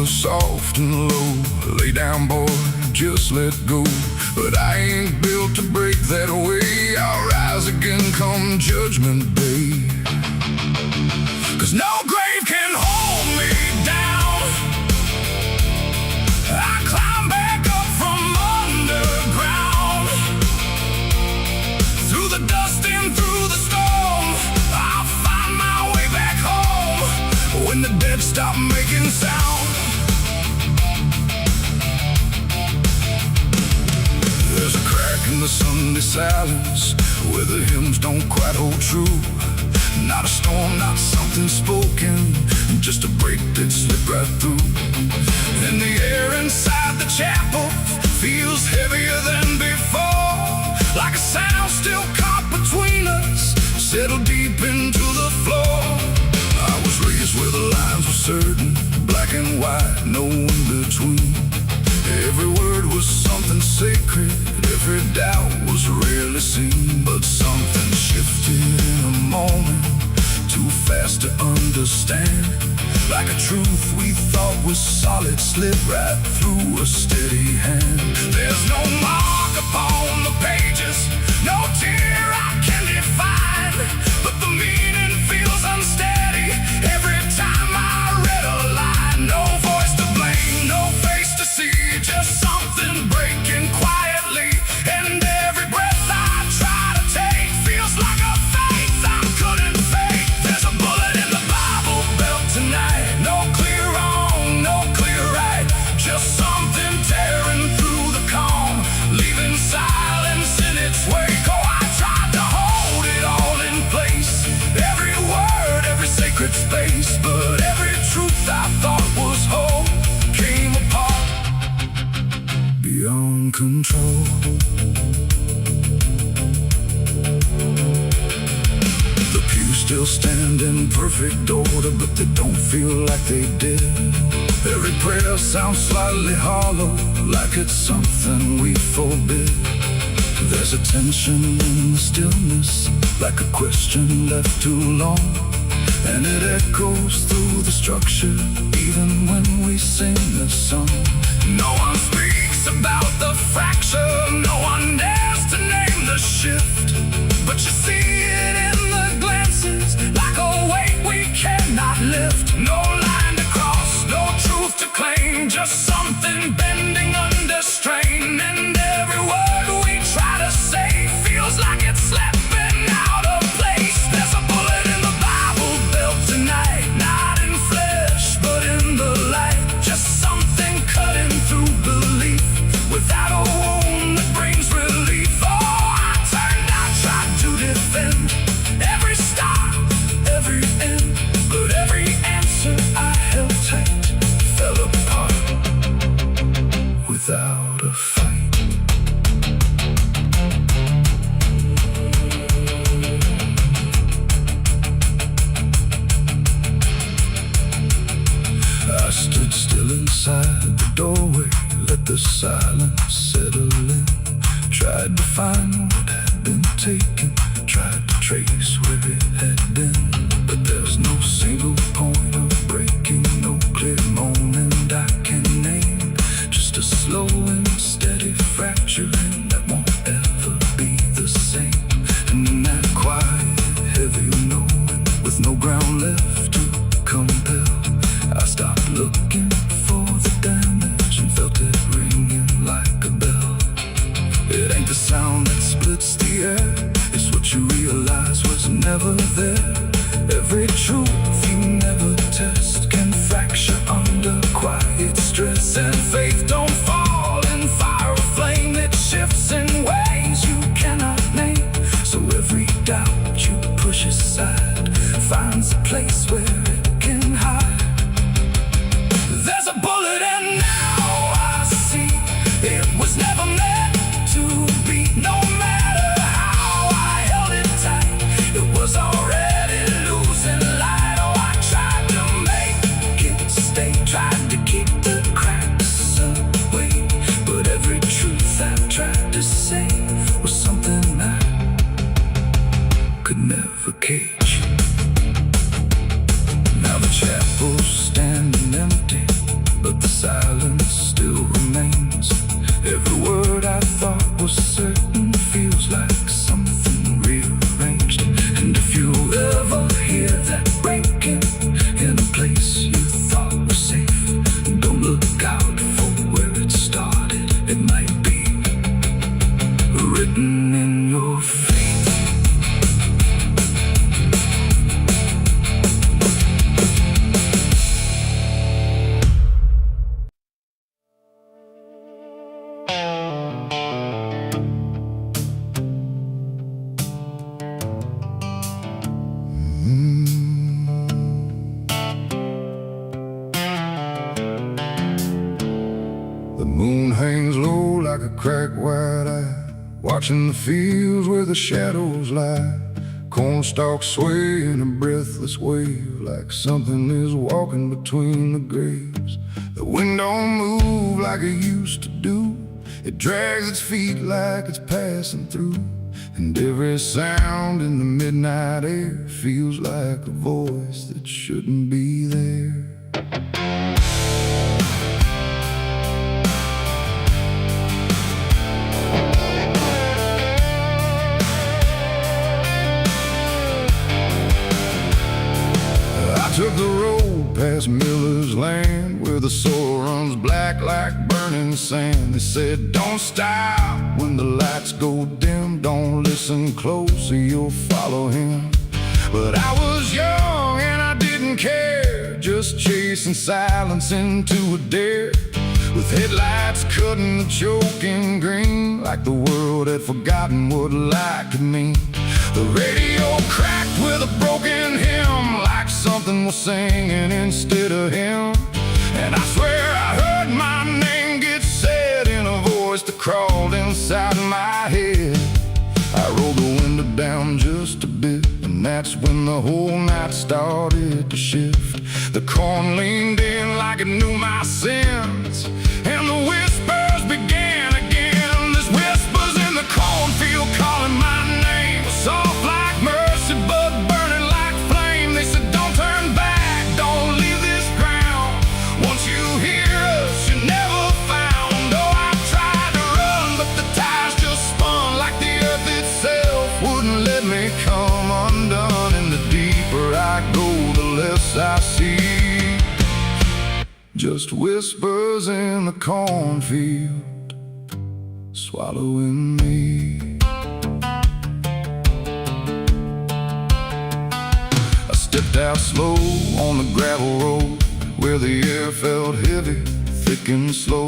soft and low. Lay down, boy, just let go. But I ain't built to break that way. I'll rise again come judgment day. 'Cause no grave can hold me down. I climb back up from underground. Through the dust and through the storm, I'll find my way back home. When the dead stop making sound. There's a crack in the Sunday silence where the hymns don't quite hold true. Not a storm, not something spoken, just a break that slipped right through. And the air inside the chapel feels heavier than before. Like a sound still caught between us, settled deep into the floor. I was raised where the lines were certain, black and white, no in between. Every word was something sacred, every doubt was rarely seen. But something shifted in a moment, too fast to understand. Like a truth we thought was solid slipped right through a steady hand. There's no mark upon the pages, no tear I can define, but the meaning feels unsteady every time I read a line. No voice to blame, no face to see, just something breaking quietly. And every breath I try to take feels like a faith I couldn't fake. There's a bullet in the Bible belt tonight. No clear wrong, no clear right, just something tearing through the calm, leaving silence in its wake. Oh, I tried to hold it all in place, every word, every sacred space. But every truth I thought was whole came apart beyond control. The pews still stand in perfect order, but they don't feel like they did. Every prayer sounds slightly hollow, like it's something we forbid. There's a tension in the stillness, like a question left too long. And it echoes through the structure, even when we sing this song. No one speaks about the fracture, no one dares to name the shift. But you see it in the glances, like a weight we cannot lift. No line to cross, no truth to claim, just something bending under strain. And every word we try to say feels like it's slipping out of place. There's a bullet in the Bible belt tonight, not in flesh, but in the light. Just something cutting through belief, without a wound that brings relief. Oh, I turned, I tried to defend every start, every end, but every answer I held tight fell apart without a fight. I stood still inside the doorway, let the silence settle in. Tried to find what had been taken, tried to trace where it had been. But there's no single point of breaking, no clear moment I can name. Just a slow and steady fracturing that won't ever be the same. And in that quiet, heavy knowing, with no ground left to compel, I stopped looking for the damage and felt it ringing like a bell. It ain't the sound that splits the air, it's what you realize was never there. Every truth you never test can fracture under quiet stress. And faith don't fall in fire or flame, it shifts in ways you cannot name. So every doubt you push aside finds a place where it can hide. There's a bullet and now I see it was never meant to be. No matter how I held it tight, it was already losing light. Oh, I tried to make it stay, tried to keep the cracks away. But every truth I tried to say was something I could never cage. Now the chapel's standing empty, but silence still remains. Every word I thought was certain feels like something rearranged. And if you ever hear that breaking in a place you thought was safe, don't look out for where it started. It might be written in your fate. The moon hangs low like a cracked white eye, watching the fields where the shadows lie. Corn stalks sway in a breathless wave, like something is walking between the graves. The wind don't move like it used to do. It drags its feet like it's passing through. And every sound in the midnight air feels like a voice that shouldn't be there. Took the road past Miller's land, where the soil runs black like burning sand. They said, don't stop when the lights go dim, don't listen close or you'll follow him. But I was young and I didn't care, just chasing silence into a dare. With headlights cutting the choking green, like the world had forgotten what light could mean. The radio cracked with a broken hymn, like something was singing instead of him. And I swear I heard my name get said in a voice that crawled inside my head. I rolled the window down just a bit, and that's when the whole night started to shift. The corn leaned in like it knew my sins, and the whispers began again. There's whispers in the cornfield calling my name, soft like mercy but burning like flame. They said, don't turn back, don't leave this ground. Once you hear us, you're never found. Oh, I tried to run, but the tires just spun like the earth itself wouldn't let me come undone. And the deeper I go, the less I see. Just whispers in the cornfield, swallowing me. Stepped out slow on the gravel road, where the air felt heavy, thick and slow.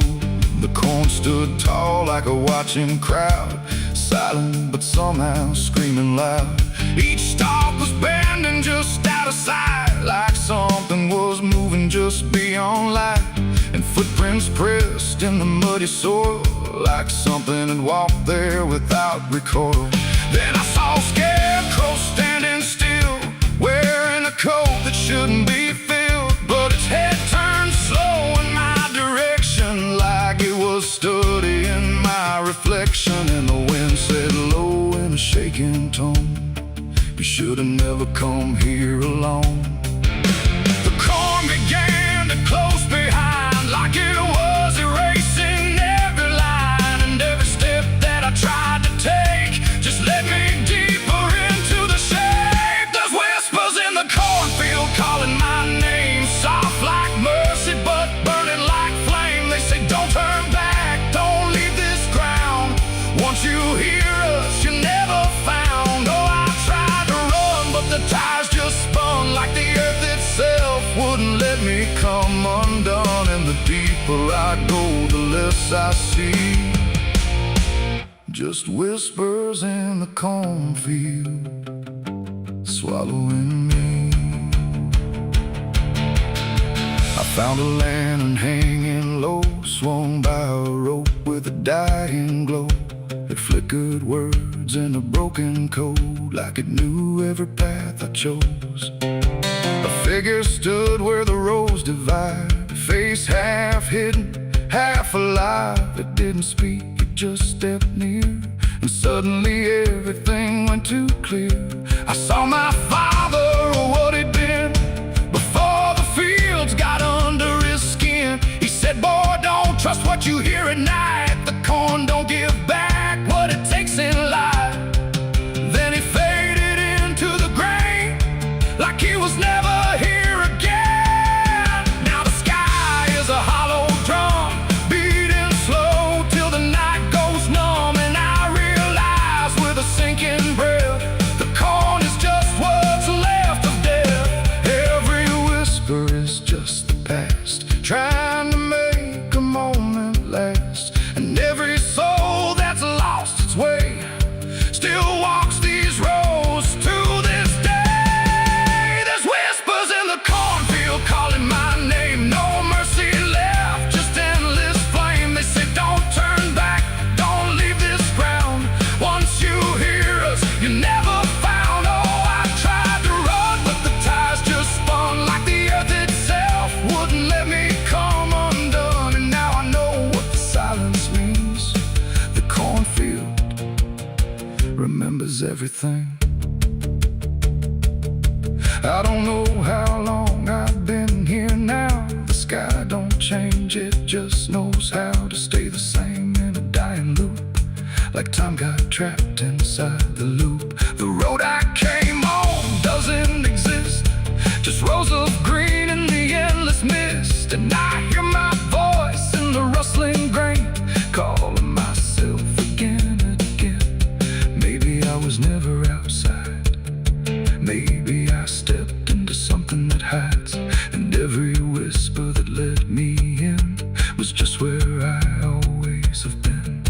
The corn stood tall like a watching crowd, silent but somehow screaming loud. Each stalk was bending just out of sight, like something was moving just beyond light. And footprints pressed in the muddy soil, like something had walked there without recoil. Then I saw a scarecrow standing still, wearing a coat that shouldn't be filled, but its head turned slow in my direction, like it was studying my reflection. And the wind said low in a shaking tone, you should have never come here alone. The corn began to close behind, like it was erasing every line. And every step that I tried to take just led me deeper into the shade. There's whispers in the cornfield calling my name, soft like mercy but burning like flame. They say, don't turn back, don't leave this ground. Once you hear us, you're never found. Oh, I tried to run, but the tires just spun like the earth itself wouldn't let me come undone. And the deeper I go, the less I see. Just whispers in the cornfield, swallowing me. I found a lantern hanging low, swung by a rope with a dying glow. It flickered words in a broken code, like it knew every path I chose. A figure stood where the roads divide, face half hidden, half alive. It didn't speak, it just stepped near, and suddenly everything went too clear. I saw my father, or what he'd been, before the fields got under his skin. He said, Trust what you hear at night. The corn don't give back what it takes in life. Then he faded into the grain like he was never here again. Now the sky is a hollow drum, beating slow till the night goes numb. And I realize with a sinking breath, the corn is just what's left of death. Every whisper is just the past, trying to make a moment last. And every soul that's lost its way still walks these roads to this day. There's whispers in the cornfield calling my name. No mercy left, just endless flame. They say don't turn back, don't leave this ground. Once you hear us, you never found. Oh, I tried to run, but the ties just spun like the earth itself wouldn't let me come undone. And now I know what the silence means. The cornfield remembers everything. I don't know how long I've been here now. The sky don't change, it just knows how to stay the same in a dying loop. Like time got trapped inside the loop. The road I came on doesn't exist, just rows of green in the endless mist. And I hear my voice in the rustling grain, calling myself again and again. Maybe I was never outside, maybe I stepped into something that hides. And every whisper that let me in was just where I always have been.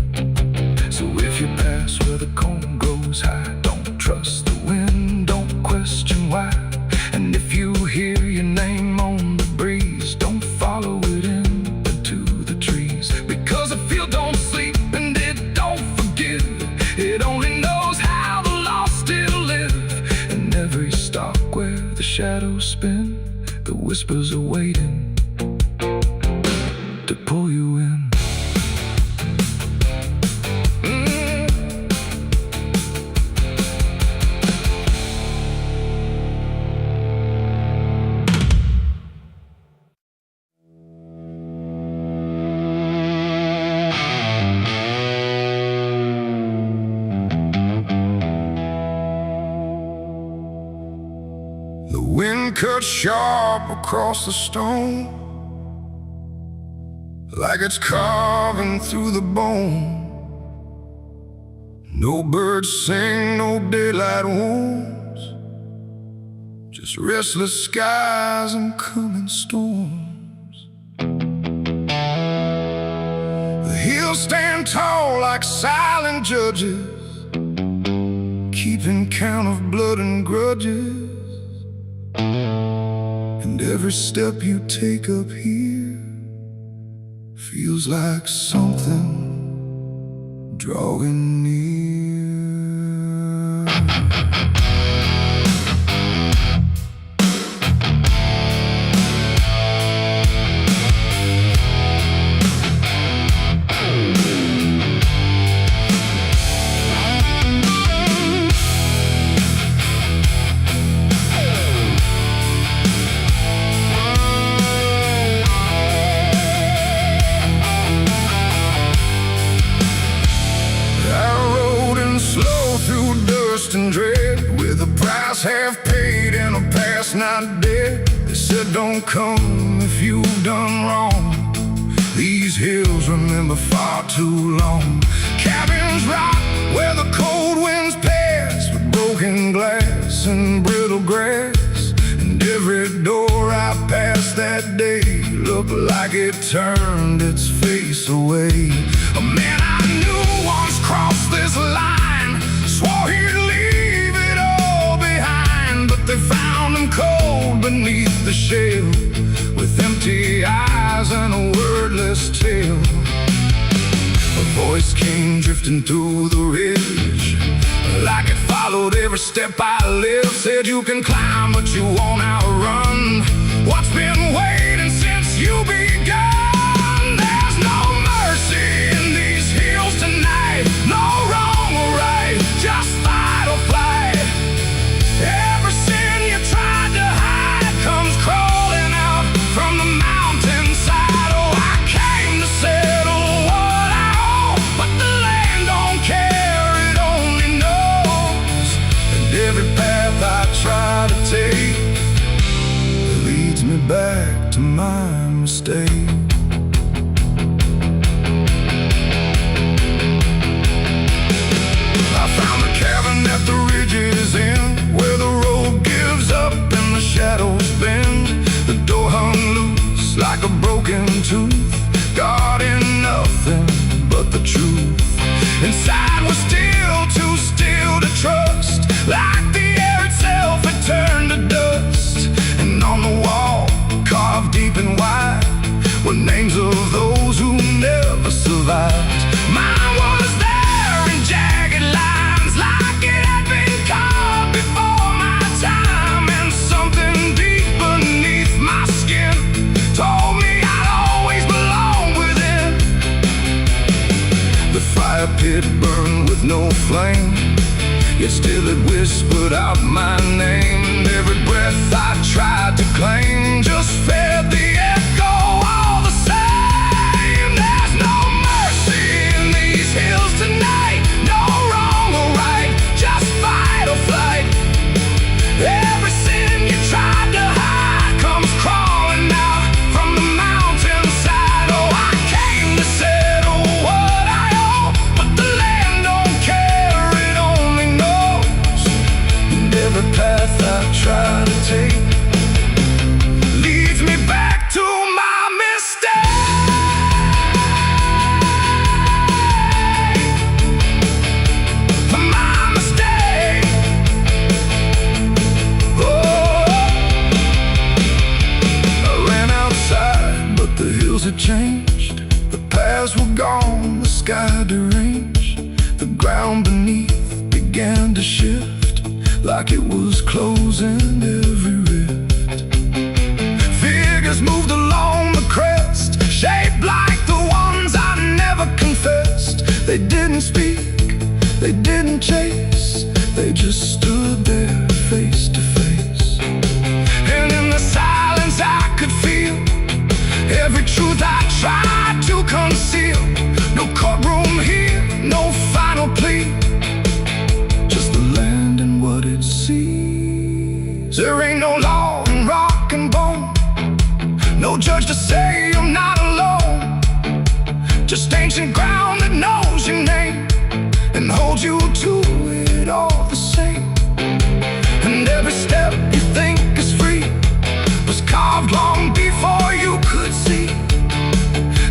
So if you pass where the corn grows high, don't trust the wind, don't question why. And if you hear your name on the breeze, don't follow it into the trees. Because the field don't sleep and it don't forgive, it only knows how the lost still live. And every stalk where the shadows spin, the whispers are waiting to pull you in. The wind cuts sharp across the stone, like it's carving through the bone. No birds sing, no daylight wounds, just restless skies and coming storms. The hills stand tall like silent judges, keeping count of blood and grudges. And every step you take up here feels like something drawing near. And dread, with a price half paid and a past not dead. They said don't come if you've done wrong. These hills remember far too long. Cabins rock where the cold winds pass, with broken glass and brittle grass. And every door I passed that day looked like it turned its face away. A man I knew once crossed this line, swore he'd leave it all behind. But they found him cold beneath the shell, with empty eyes and a wordless tale. A voice came drifting through the ridge, like it followed every step I lived. Said you can climb but you won't outrun what's been waiting since you begun. There's no mercy in these hills tonight, no wrong or right, just fight or flight. Every sin you tried to hide comes crawling out from the mountainside. Oh, I came to say to my mistake. I found a cabin at the ridge's end, where the road gives up and the shadows bend. The door hung loose like a broken tooth, guarding nothing but the truth. Inside was still too still to trust, like the air itself had turned to dust. And on the wall, carved deep and wide, were names of those who never survived. Mine was there in jagged lines, like it had been carved before my time. And something deep beneath my skin told me I'd always belong within. The fire pit burned with no flame, yet still it whispered out my name. And every breath I tried to claim just fed the echo all the same. There's no mercy in these hills tonight, no wrong or right, just fight or flight. Every sin you tried to hide comes crawling out from the mountainside. Oh, I came to settle what I owe, but the land don't care, it only knows. And every path I try to take leads me back to my mistake. My mistake. Oh, I ran outside, but the hills had changed. The paths were gone, the sky deranged. The ground beneath began to shift, like it was closing every rift. Figures moved along the crest, shaped like the ones I never confessed. They didn't speak, they didn't chase, they just stood there face to face. And in the silence I could feel every truth I tried to conceal. No courtroom here, no final plea, just the land and what it sees. There ain't no law in rock and bone, no judge to say I'm not alone. Just ancient ground that knows your name and holds you to it all the same. And every step you think is free was carved long before you could see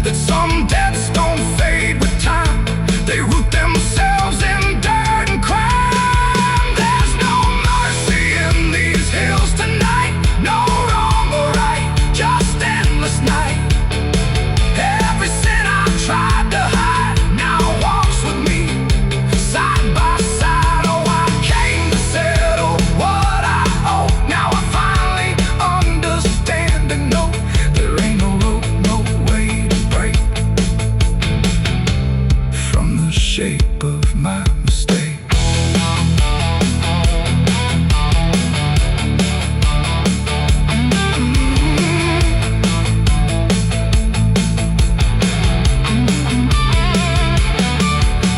that some debts don't fade with time, they root themselves in dirt and crime. There's no mercy in these hills tonight, no wrong or right, just endless night. Every sin I tried to hide now walks with me, side by side. Oh, I came to settle what I owe. Now I finally understand and know there ain't no rope, no way to break from the shape of my mistake.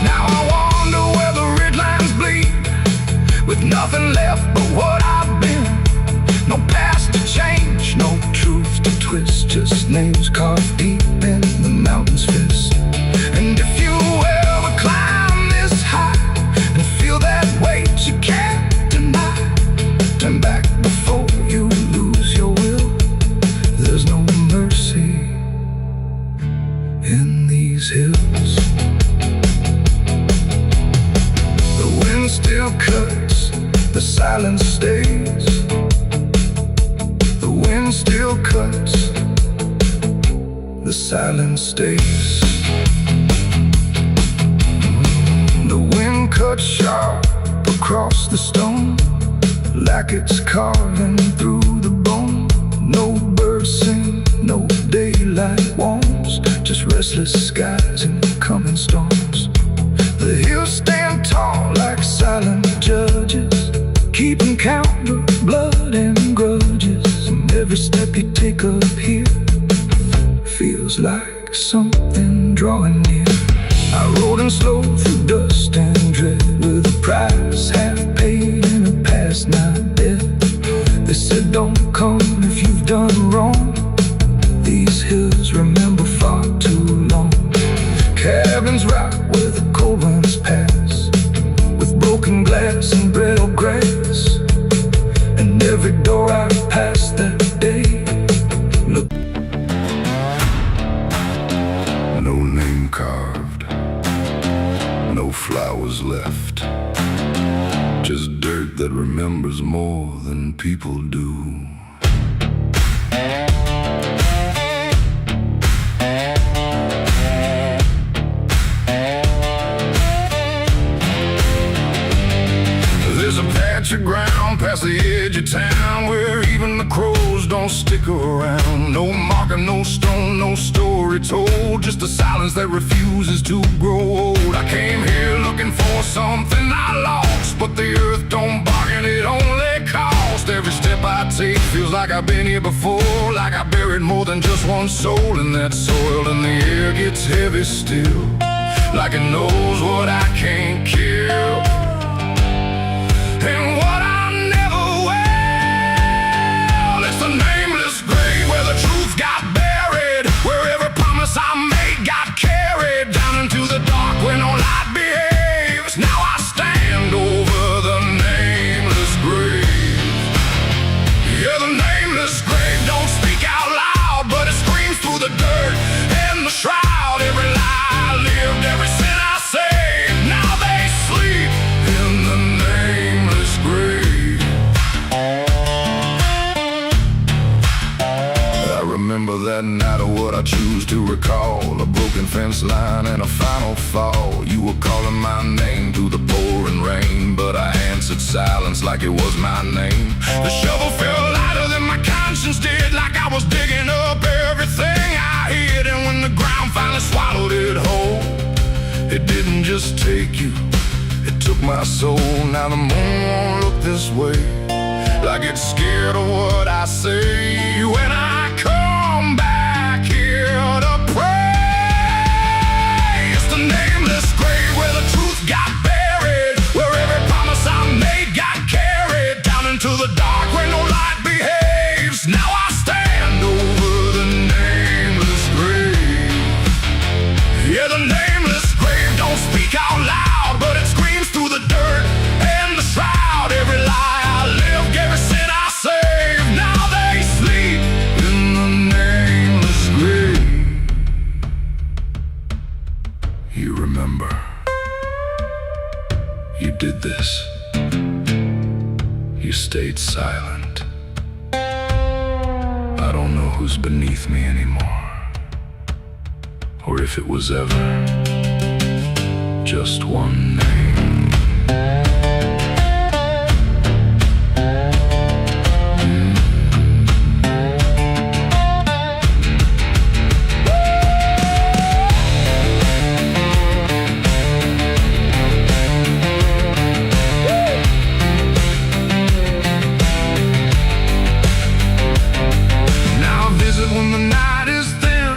Now I wonder where the ridgelands bleed, with nothing left but what I've been. No past to change, no truth to twist, just names carved deep in the mountain's fist. And if you ever climb this high and feel that weight you can't deny, turn back before you lose your will. There's no mercy in these hills. The wind still cuts, the silence stays. The wind still cuts, the silence stays. The wind cuts sharp across the stone, like it's carving through the bone. No birds sing, no daylight warms, just restless skies and coming storms. The hills stand tall like silent judges, keeping count of blood and grudges. And every step you take up here feels like something drawing near. I rode in slow through dust and dread, with a price half paid and a past not dead. They said don't come if you've done wrong, these hills remember far too long. Cabins rock where the cold winds pass, with broken glass and brittle grass. And every door I passed that day, look, no name carved, no flowers left, just dirt that remembers more than people do. There's a patch of ground past the edge of town where even the crows don't stick around. No marker, no stone, no story told, just a silence that refuses to grow old. I came here looking for something I lost, but the earth don't bargain, it only cost. Every step I take feels like I've been here before, like I buried more than just one soul in that soil. And the air gets heavy still, like it knows what I can't kill. And what I never will, it's the nameless grave where the truth got buried, where every promise I made got carried down into the dark where no light behaves. Now I stand over the nameless grave. Yeah, the nameless grave don't speak out loud, but it screams through the dirt and the shroud. Every lie I lived, every sin I saved, now they sleep in the nameless grave. I remember that night of what I choose to recall, a broken fence line and a final fall. You were calling my name through the pouring rain, but I answered silence like it was my name. The shovel felt lighter than my conscience did, like I was digging up everything I hid. And when the ground finally swallowed it whole, it didn't just take you, it took my soul. Now the moon won't look this way, like it's scared of what I say when I come back here to pray. It's the nameless grave where the truth got buried, where every promise I made got carried down into the dark where no light behaves. Now I stand over the nameless grave. Yeah, the nameless grave don't speak out loud, but it screams through the dirt and the shroud. Every lie I lived, every sin I saved, now they sleep in the nameless grave. You remember, you did this, you stayed silent. I don't know who's beneath me anymore, or if it was ever just one name. Now I visit when the night is thin,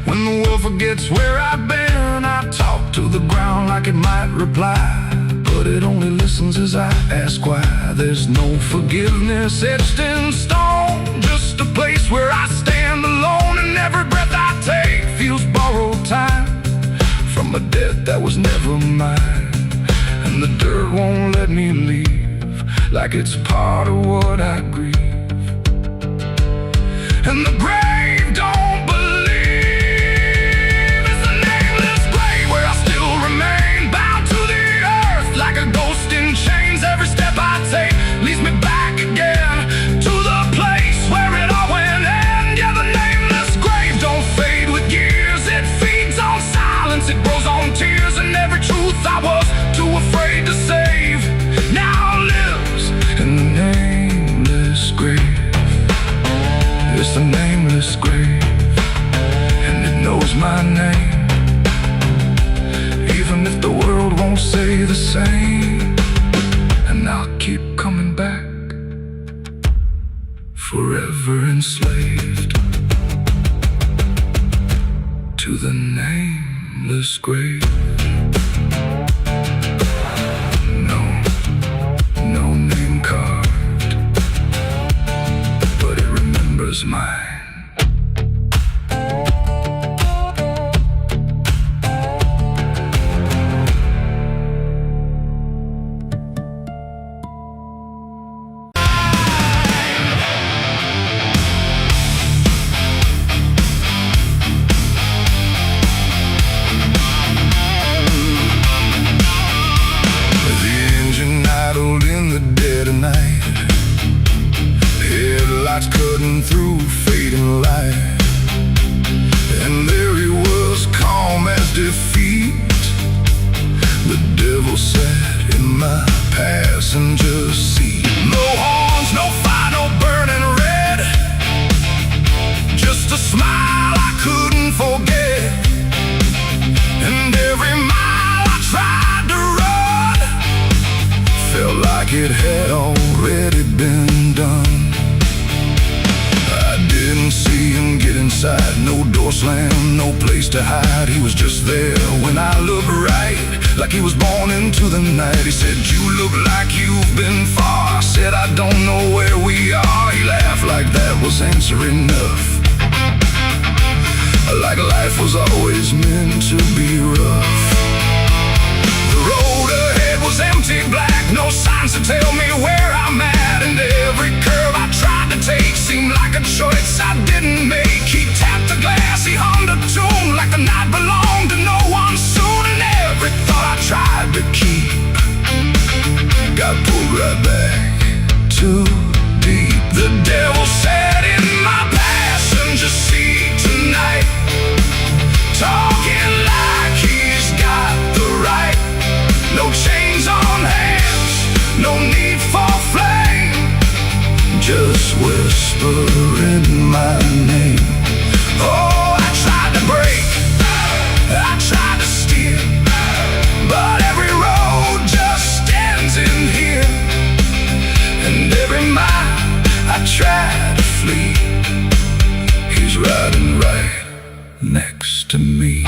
when the world forgets where I've been. I talk to the ground like it might reply, but it only listens as I ask why. There's no forgiveness etched in stone, just a place where I stand alone. And every breath I take feels borrowed time from a debt that was never mine. And the dirt won't let me leave, like it's part of what I grieve. And the grave don't believe. It's the nameless grave where I still remain, bound to the earth like a ghost in chains. Every step I take leads me back again to the place where it all went end. Yeah, the nameless grave don't fade with years, it feeds on silence, it grows on tears. And every truth I was too afraid to save now lives in the nameless grave. It's the nameless grave, and it knows my name, even if the world won't say the same. And I'll keep coming back, forever enslaved to the nameless grave. No name carved, but it remembers mine. inside. No door slam, no place to hide. He was just there when I looked right, like he was born into the night. He said, you look like you've been far. I said, I don't know where we are. He laughed like that was answer enough, like life was always meant to be rough. The road ahead was empty black, no signs to tell me where I'm at. And every curve I tried to take seemed like a choice I didn't make. He tapped the glass, he hummed a tune like the night belonged to no one soon. And every thought I tried to keep got pulled right back too deep. The devil sat in my passenger seat tonight, talking like he's got the right. No chains on hands, no need for flame, just whispering my name. Oh, I tried to break, I tried to steer, but every road just stands in here. And every mile I try to flee, he's riding right next to me.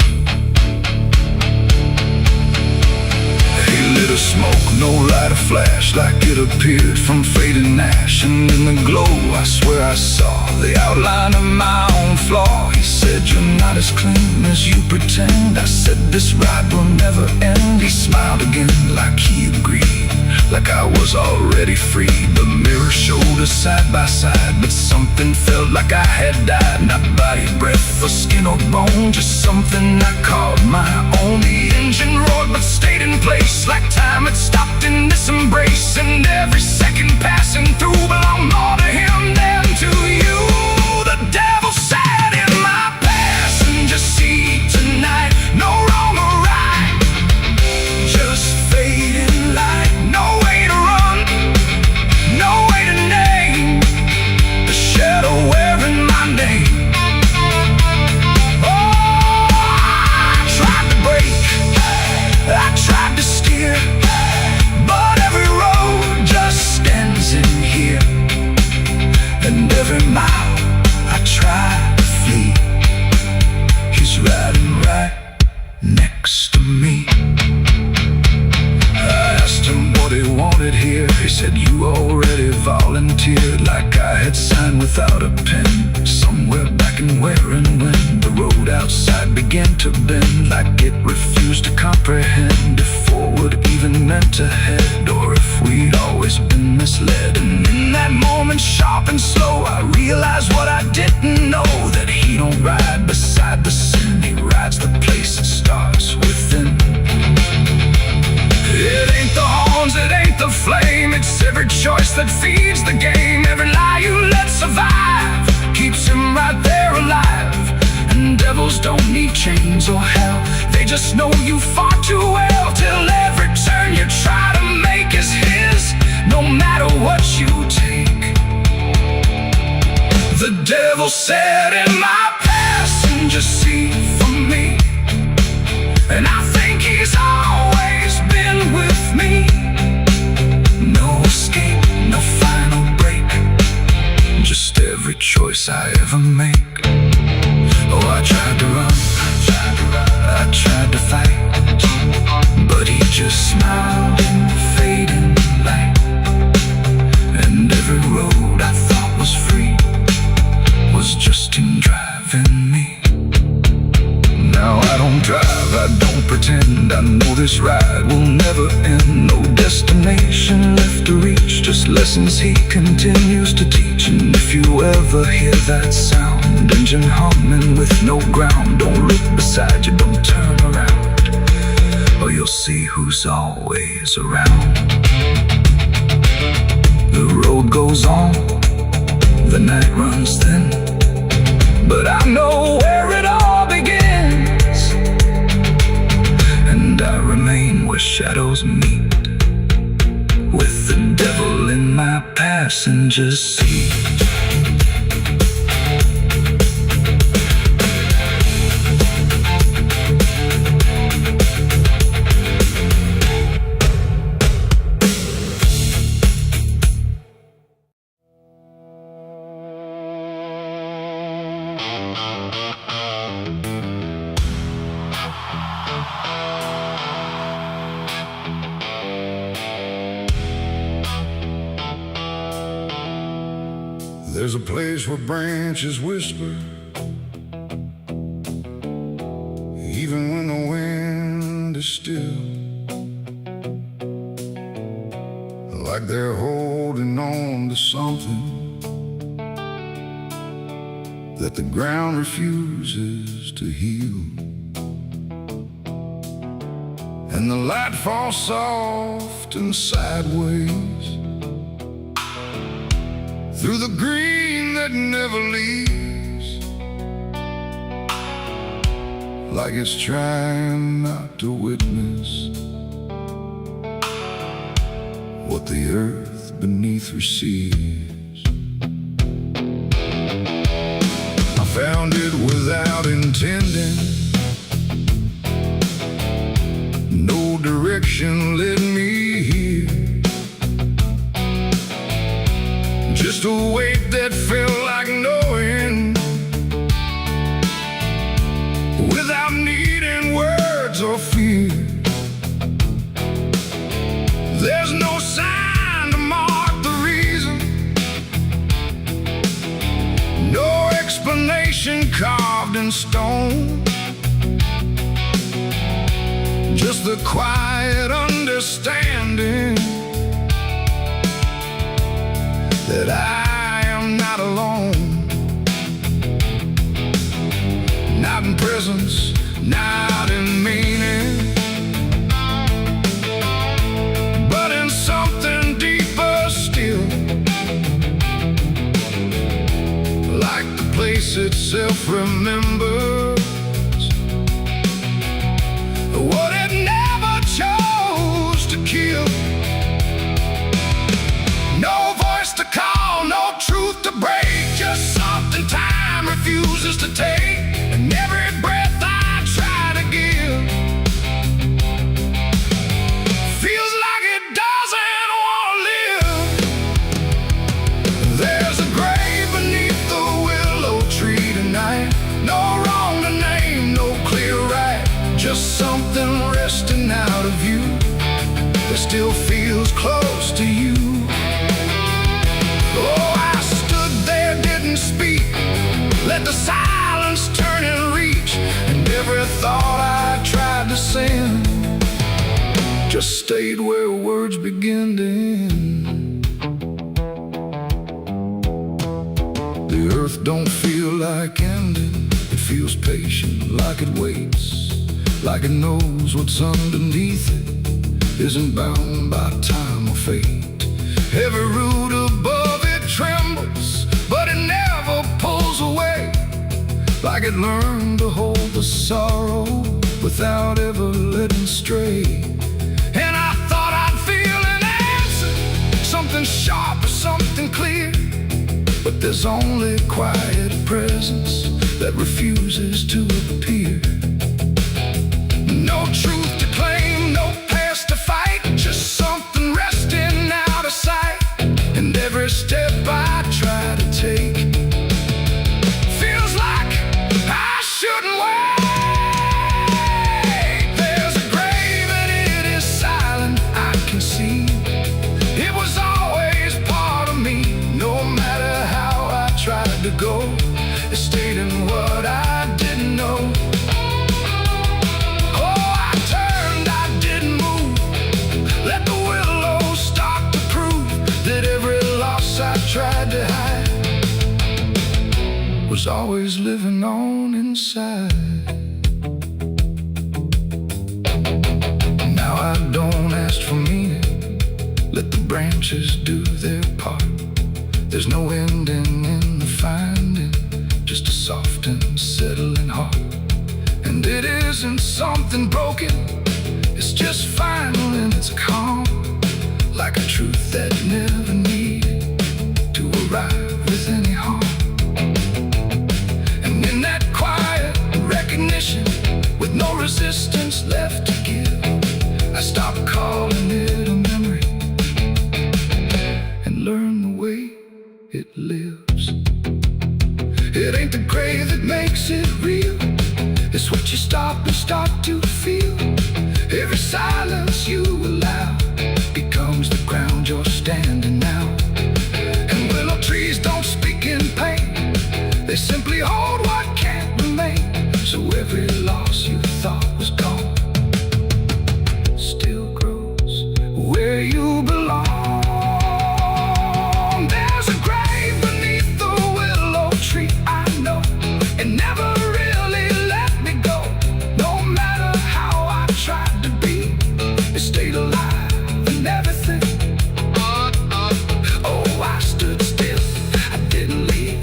He lit a smoke, no light, a flash, like it appeared from fading ash. And in the glow I swear I saw the outline of my own flaw. He said, you're not as clean as you pretend. I said, this ride will never end. He smiled again like he agreed, like I was already free. The mirror showed us side by side, but something felt like I had died. Not body, breath, or skin or bone, just something I called my own. The engine roared but stayed in place, like time had stopped in this embrace. And every second passing through belonged more to him than to you. The devil sat in my passenger seat tonight. No wrong or right, just fading light. No way to run, no way to name the shadow wearing my name. Oh, I tried to break, I tried to steer, but every road just stands in here. And every mile I try to flee, he's riding right next to me. I asked him what he wanted here. He said, you already volunteered, like I had signed without a pen. Somewhere back in where and when the road outside began to bend, like it refused to comprehend if forward even meant ahead, or if we'd always been misled. And in that moment, sharp and slow, I realized what I didn't know, that he don't ride beside the sin, he rides the place that starts within. It ain't the horns, it ain't the flame, it's every choice that feeds the game. Every lie you let survive keeps him right there alive. And devils don't need chains or hell, they just know you far too well. Till every turn you try to make is his, no matter what you take. The devil sat in my passenger seat for me, and I think he's always been with me. No escape, no final break, just every choice I ever make. Oh, I tried to run, I tried to fight, but he just smiled in the fading light. And every road I thought was free was just him driving me. Now I don't drive, I don't pretend, I know this ride will never end. No destination left to reach, just lessons he continues to teach. And if you ever hear that sound, engine humming with no ground, don't look beside you, don't turn around, or you'll see who's always around. The road goes on, the night runs thin, but I know where it all begins. And I remain where shadows meet, with the devil in my passenger seat. There's a place where branches whisper, even when the wind is still, like they're holding on to something that the ground refuses to heal. And the light falls soft and sideways through the green that never leaves, like it's trying not to witness what the earth beneath receives. I found it without intending, no direction led me here, just a weight that felt like knowing, without needing words or fear. There's no sign to mark the reason, no explanation carved in stone, just the quiet understanding that I am not alone. Not in presence, not in meaning, but in something deeper still, like the place itself remembers what it never chose to kill. No voice to call, no truth to break, just something time refuses to take. And every breath I try to give feels like it doesn't want to live. There's a grave beneath the willow tree tonight, no wrong to name, no clear right, just something resting out of you that still feels close to you. Oh, I stood there, didn't speak, let the silence turn and reach, and every thought I tried to send just stayed where words begin to end. The earth don't feel like ending, it feels patient, like it waits, like it knows what's underneath it isn't bound by time or fate. Every root above it trembles, but it never pulls away, like it learned to hold the sorrow without ever letting stray. And I thought I'd feel an answer, something sharp or something clear, but there's only quiet presence that refuses to appear. No truth to claim, no past to fight, just something resting out of sight. And every step I try to take feels like I shouldn't wait. There's a grave and it is silent, I can see. It was always part of me, no matter how I tried to go. It stayed in what I didn't know. I tried to hide was always living on inside. Now I don't ask for meaning, let the branches do their part. There's no ending in the finding, just a soft and settling heart. And it isn't something broken, it's just final and it's calm, like a truth that never needed to arrive with any harm. And in that quiet recognition, with no resistance left to give, I stopped calling it a memory learn the way it lives. It ain't the grave that It's what you stop and start to feel. Every silence you allow becomes the ground you're standing now. And willow trees don't speak in pain, they simply hold what can't remain. So every loss you thought was gone still grows where you belong. There's a grave beneath the willow tree, I know. It never really let me go. No matter how I tried to be, it stayed alive and everything. Oh, I stood still, I didn't leave.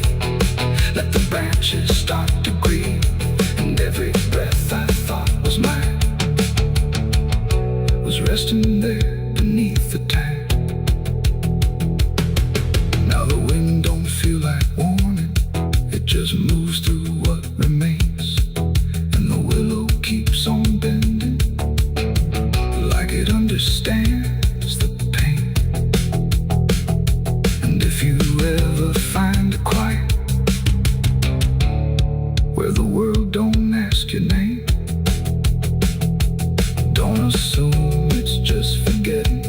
Let the branches start to grieve. And every breath I thought was mine was resting there beneath the tide. Now the wind don't feel like warning, it just moves through what remains. And the willow keeps on bending, like it understands the pain. And if you ever find a quiet where the world don't ask your name, don't assume it's just forgetting.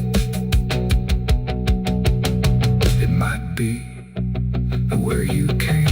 It might be where you came.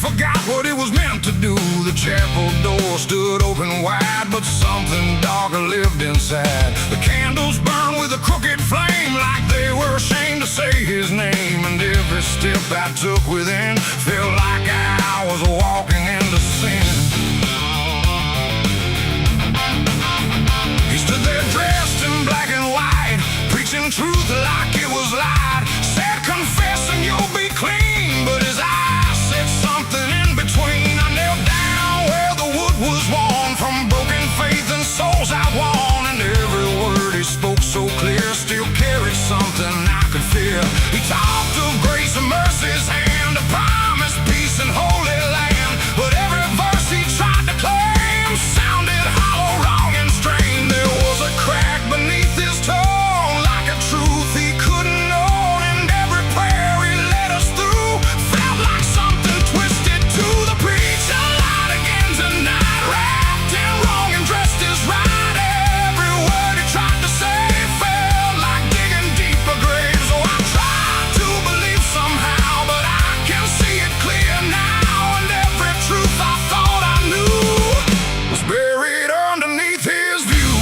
Forgot what it was meant to do. The chapel door stood open wide, but something darker lived inside. The candles burned with a crooked flame, like they were ashamed to say his name. And every step I took within felt like I was walking into sin. He stood there dressed in black and white, preaching truth like it was light. Said, confess and you'll be clean, but his eyes said something in between. I knelt down where the wood was worn from broken faith and souls I won. And every word he spoke so clear still carried something I could feel. He talked of grace and mercy's hand, a promise, peace and holy land. But every verse he tried to claim sounded hollow, wrong and strained. There was a crack beneath his tongue, like a truth he couldn't own. And every prayer he led us through felt like something twisted to the preach. A light again tonight, wrapped in wrong and dressed as right. Every word he tried to say felt like digging deeper graves. So I tried to believe somehow, but I can see it clear now. And every truth I thought I knew was buried underneath his view.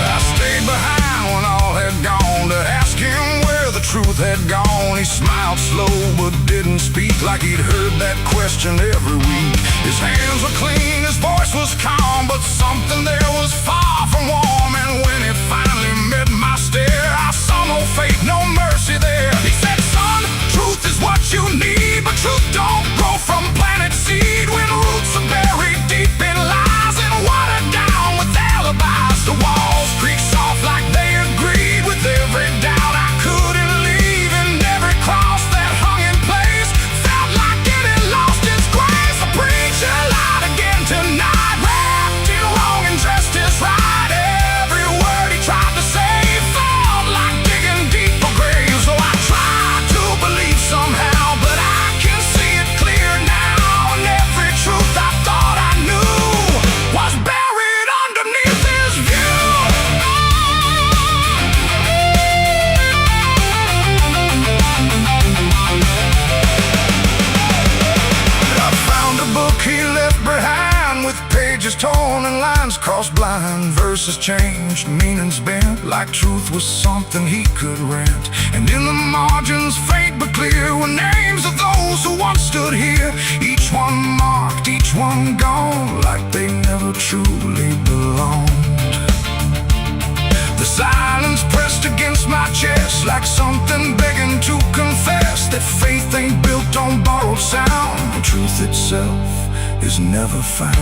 I stayed behind when all had gone to ask him where the truth had gone. He smiled slow but didn't speak, like he'd heard that question every week. His hands were clean, his voice was calm, but something there was far from warm. And when he finally met my stare, I saw no faith, no mercy there. He said, son, truth is what you need, but truth don't grow from planted seed. When roots are buried deep in lies and watered down with alibis, the walls creak soft like they agreed with every doubt I couldn't leave. And every cross that hung in place felt like it had lost its grace. The preacher lied again tonight, wrapped in wrong and dressed as right. Every word he tried to say felt like digging deeper graves. So I tried to believe somehow, but I can see it clear now. And every truth I thought I knew was buried underneath his view. I found a book he left behind, with pages torn and lines crossed blind. Verses changed, meanings bent, like truth was something he could rent. And in the margins, faint but clear, were names of those who once stood here. Each one marked, each one gone, like they never truly belonged. The silence pressed against my chest, like something begging to confess that faith ain't built on borrowed sound. truth itself is never found.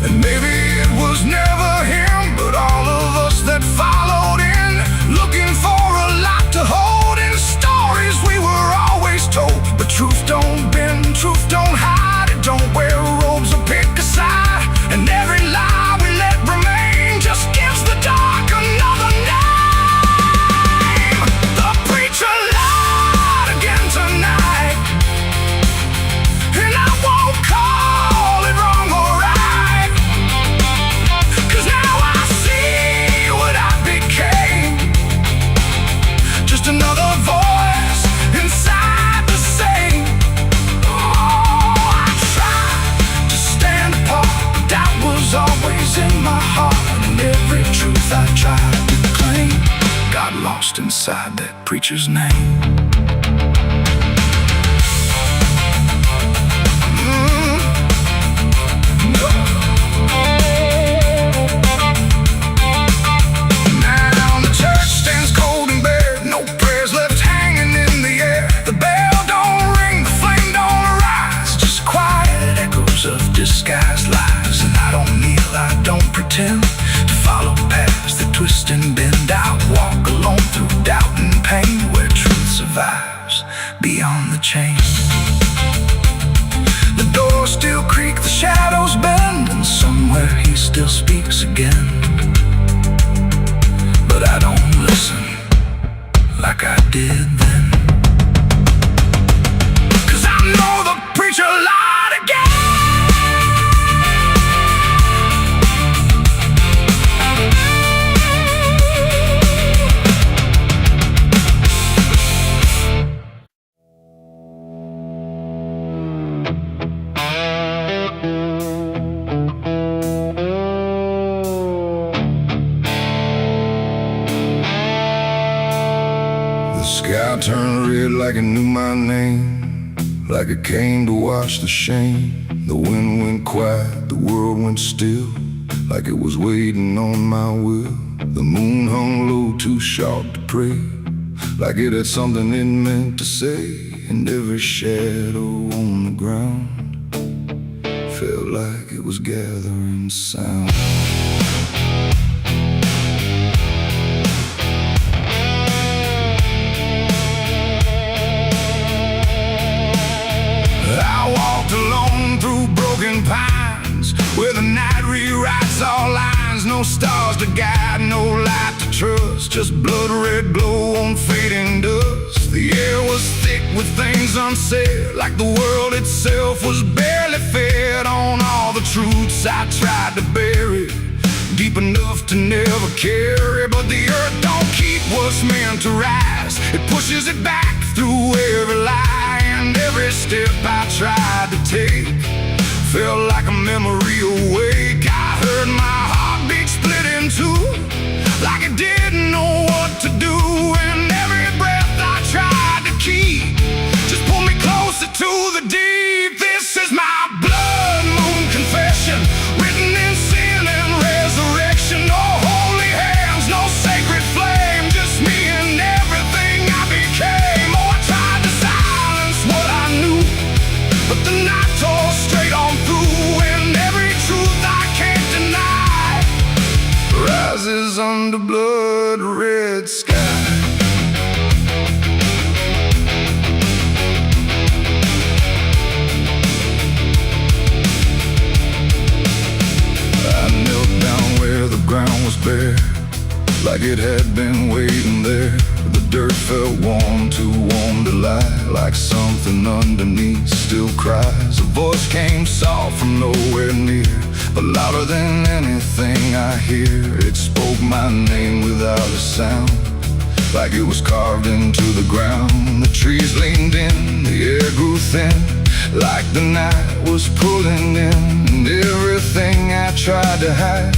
And maybe it was never him, but all of us that followed in, looking for a lot to hold in stories we were always told. But truth don't bend, truth don't hide, it don't wear robes or pick a side. And every lie we let remain just gives the dark another name. The preacher lied again tonight, and I won't call it wrong or right, 'cause now I see what I became. Just another voice inside the same. Oh, I tried to stand apart, but doubt was always in my heart. And every truth I tried to claim got lost inside that preacher's name. Now the church stands cold and bare, no prayers left hanging in the air. The bell don't ring, the flame don't arise, just quiet echoes of disguised lies. And I don't kneel, I don't pretend to follow paths that twist and bend. I walk alone through doubt and pain, where truth survives beyond the chain. The doors still creak, the shadows bend, and somewhere he still speaks again. But I don't listen like I did then, 'cause I know the preacher lied again. The sky turned red like it knew my name, like it came to watch the shame. The wind went quiet, the world went still, like it was waiting on my will. The moon hung low, too sharp to pray, like it had something it meant to say. And every shadow on the ground felt like it was gathering sound. I walked alone through broken pines, where the night rewrites all lines. No stars to guide, no light to trust, just blood red glow on fading dust. The air was thick with things unsaid, like the world itself was barely fed on all the truths I tried to bury, deep enough to never carry. But the earth don't keep what's meant to rise, it pushes it back through every lie. And every step I tried to take felt like a memory awake. I heard my heartbeat split in two, like it didn't know what to do. And every breath I tried to keep just pulled me closer to the deep. This is my blood moon confession, written in sin and resurrection. No holy hands, no sacred flame, just me and everything I became. Oh, I tried to silence what I knew, but the night tore straight on through. And every truth I can't deny rises under blood red sky. I knelt down where the ground was bare, like it had been waiting there. The dirt felt warm, too warm to lie, like something underneath still cries. A voice came soft from nowhere near, but louder than anything I hear. It spoke my name without a sound, like it was carved into the ground. The trees leaned in, the air grew thin, like the night was pulling in. And everything I tried to hide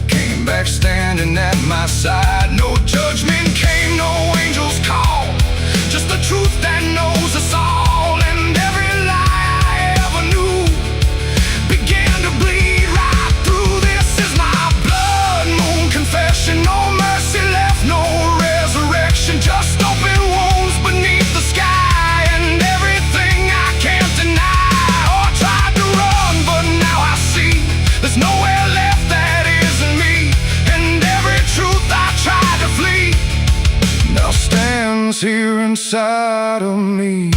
came back standing at my side. No judgment came, no angel's call, just the truth that knows us all. And every lie I ever knew began to bleed right through. This is my blood moon confession. No mercy left, no resurrection, just open wounds beneath the skin. begins here inside of me.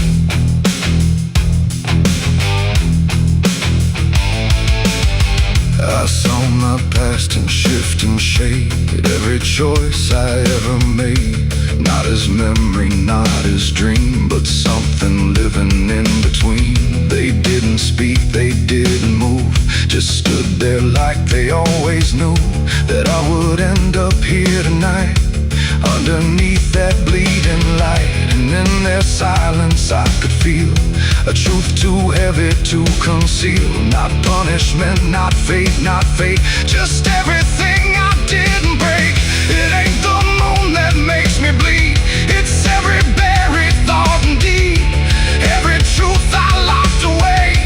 I saw my past in shifting shade, every choice I ever made. Not as memory, not as dream, but something living in between. They didn't speak, they didn't move, just stood there like they always knew that I would end up here tonight, underneath that bleeding light. And in their silence I could feel a truth too heavy to conceal. Not punishment, not fate, not fate, just everything I didn't break. It ain't the moon that makes me bleed, it's every buried thought and deed, every truth I locked away,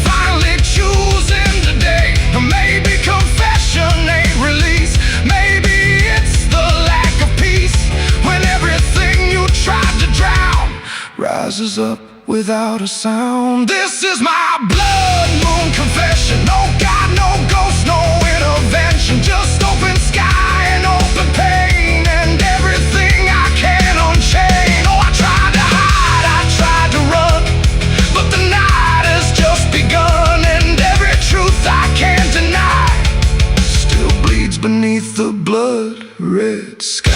finally choosing today. Maybe confession ain't release, maybe it's the lack of peace, when everything you tried to drown rises up without a sound. This is my blood moon confession. No God, no ghost, no intervention, just open sky and open pain, and everything I can unchain. Oh, I tried to hide, I tried to run, but the night has just begun, and every truth I can't deny still bleeds beneath the blood-red sky.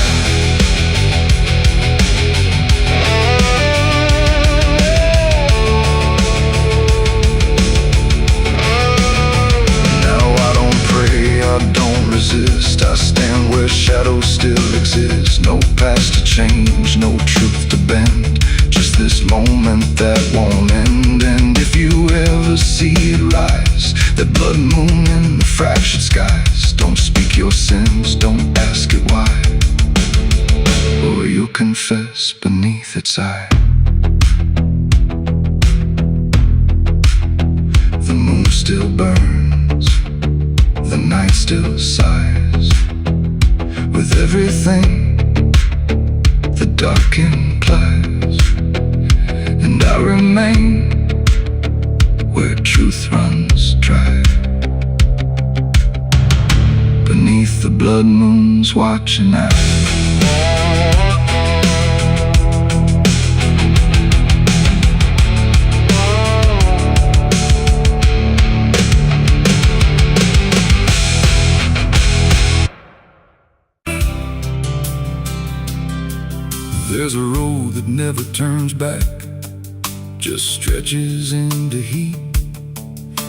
I stand where shadows still exist. No past to change, no truth to bend, just this moment that won't end. And if you ever see it rise, that blood moon in the fractured skies, don't speak your sins, don't ask it why, or you'll confess beneath its eye. The moon still burns, the night still sighs, with everything the dark implies. And I remain where truth runs dry, beneath the blood moon's watching eye. There's a road that never turns back, just stretches into heat,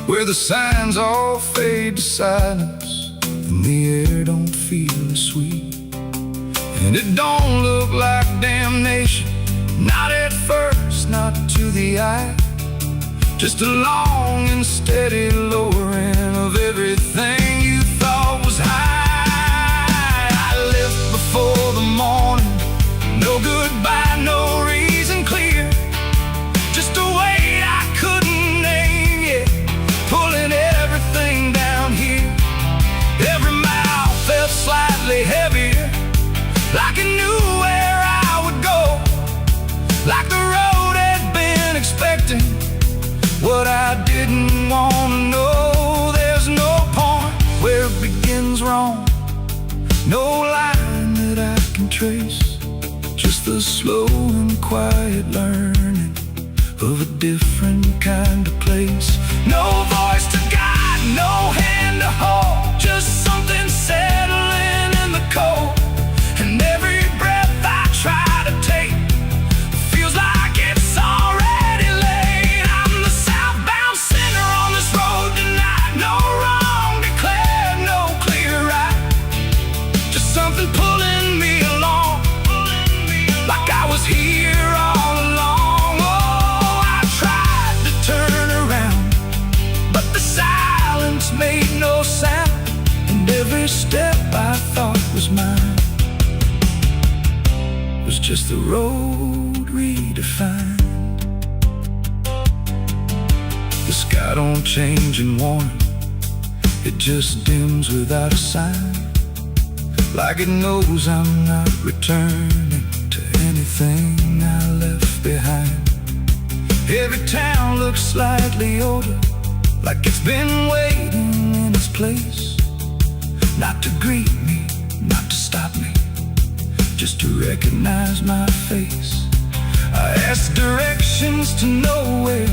where the signs all fade to silence and the air don't feel as sweet. And it don't look like damnation, not at first, not to the eye, just a long and steady lowering of everything you thought was high. I left before the morning, no goodbye, no reason clear, just a weight I couldn't name yet, pulling everything down here. Every mile felt slightly heavier, like it knew where I would go, like the road had been expecting what I didn't want to know. There's no point where it begins wrong, no line that I can trace, just the slow and quiet learning of a different kind of place. No voice to guide, no hand to hold, just something settling in the cold. And every breath I try to take feels like it's already late. I'm the southbound sinner on this road tonight, no wrong declared, no clear right, just something pulling me along, like I was here all along. Oh, I tried to turn around, but the silence made no sound, and every step I thought was mine was just the road redefined. The sky don't change in warning, it just dims without a sign, like it knows I'm not returning to anything I left behind. Every town looks slightly older, like it's been waiting in its place, not to greet me, not to stop me, just to recognize my face. I ask directions to nowhere,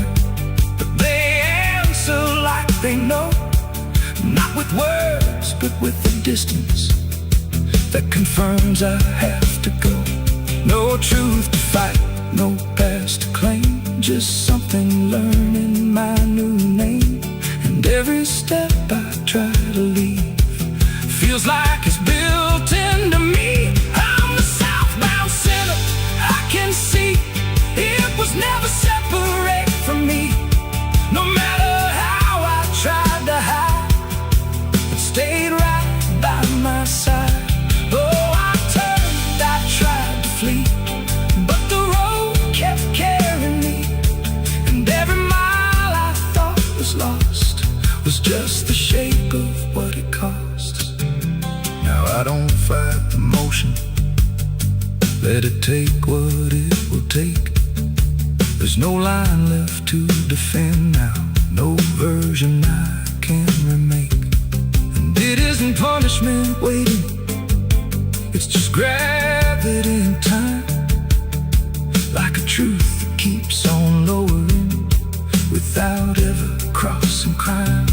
but they answer like they know. Not with words, but with the distance that confirms I have to go. No truth to fight, no past to claim, just something learning my new name. And every step I try to leave feels like it's built into me. I'm the southbound sinner, I can see it was never separate from me. No matter how I tried to hide, it stayed right by my side. Oh, I turned, I tried to flee, but the road kept carrying me. And every mile I thought was lost was just the shape of what it costs. Now I don't fight the motion, let it take what it will take. There's no line left to defend now, no version I can remake. And it isn't punishment waiting, it's just gravity in time, like a truth that keeps on lowering without ever crossing crime.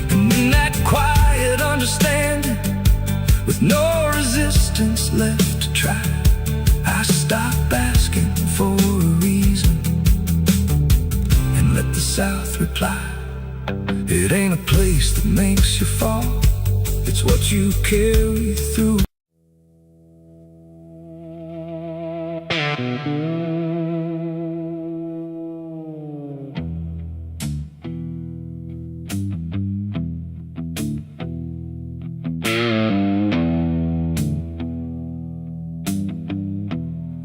And in that quiet understanding, with no resistance left to try, I stop asking for a reason and let the South reply. It ain't a place that makes you fall, it's what you carry through.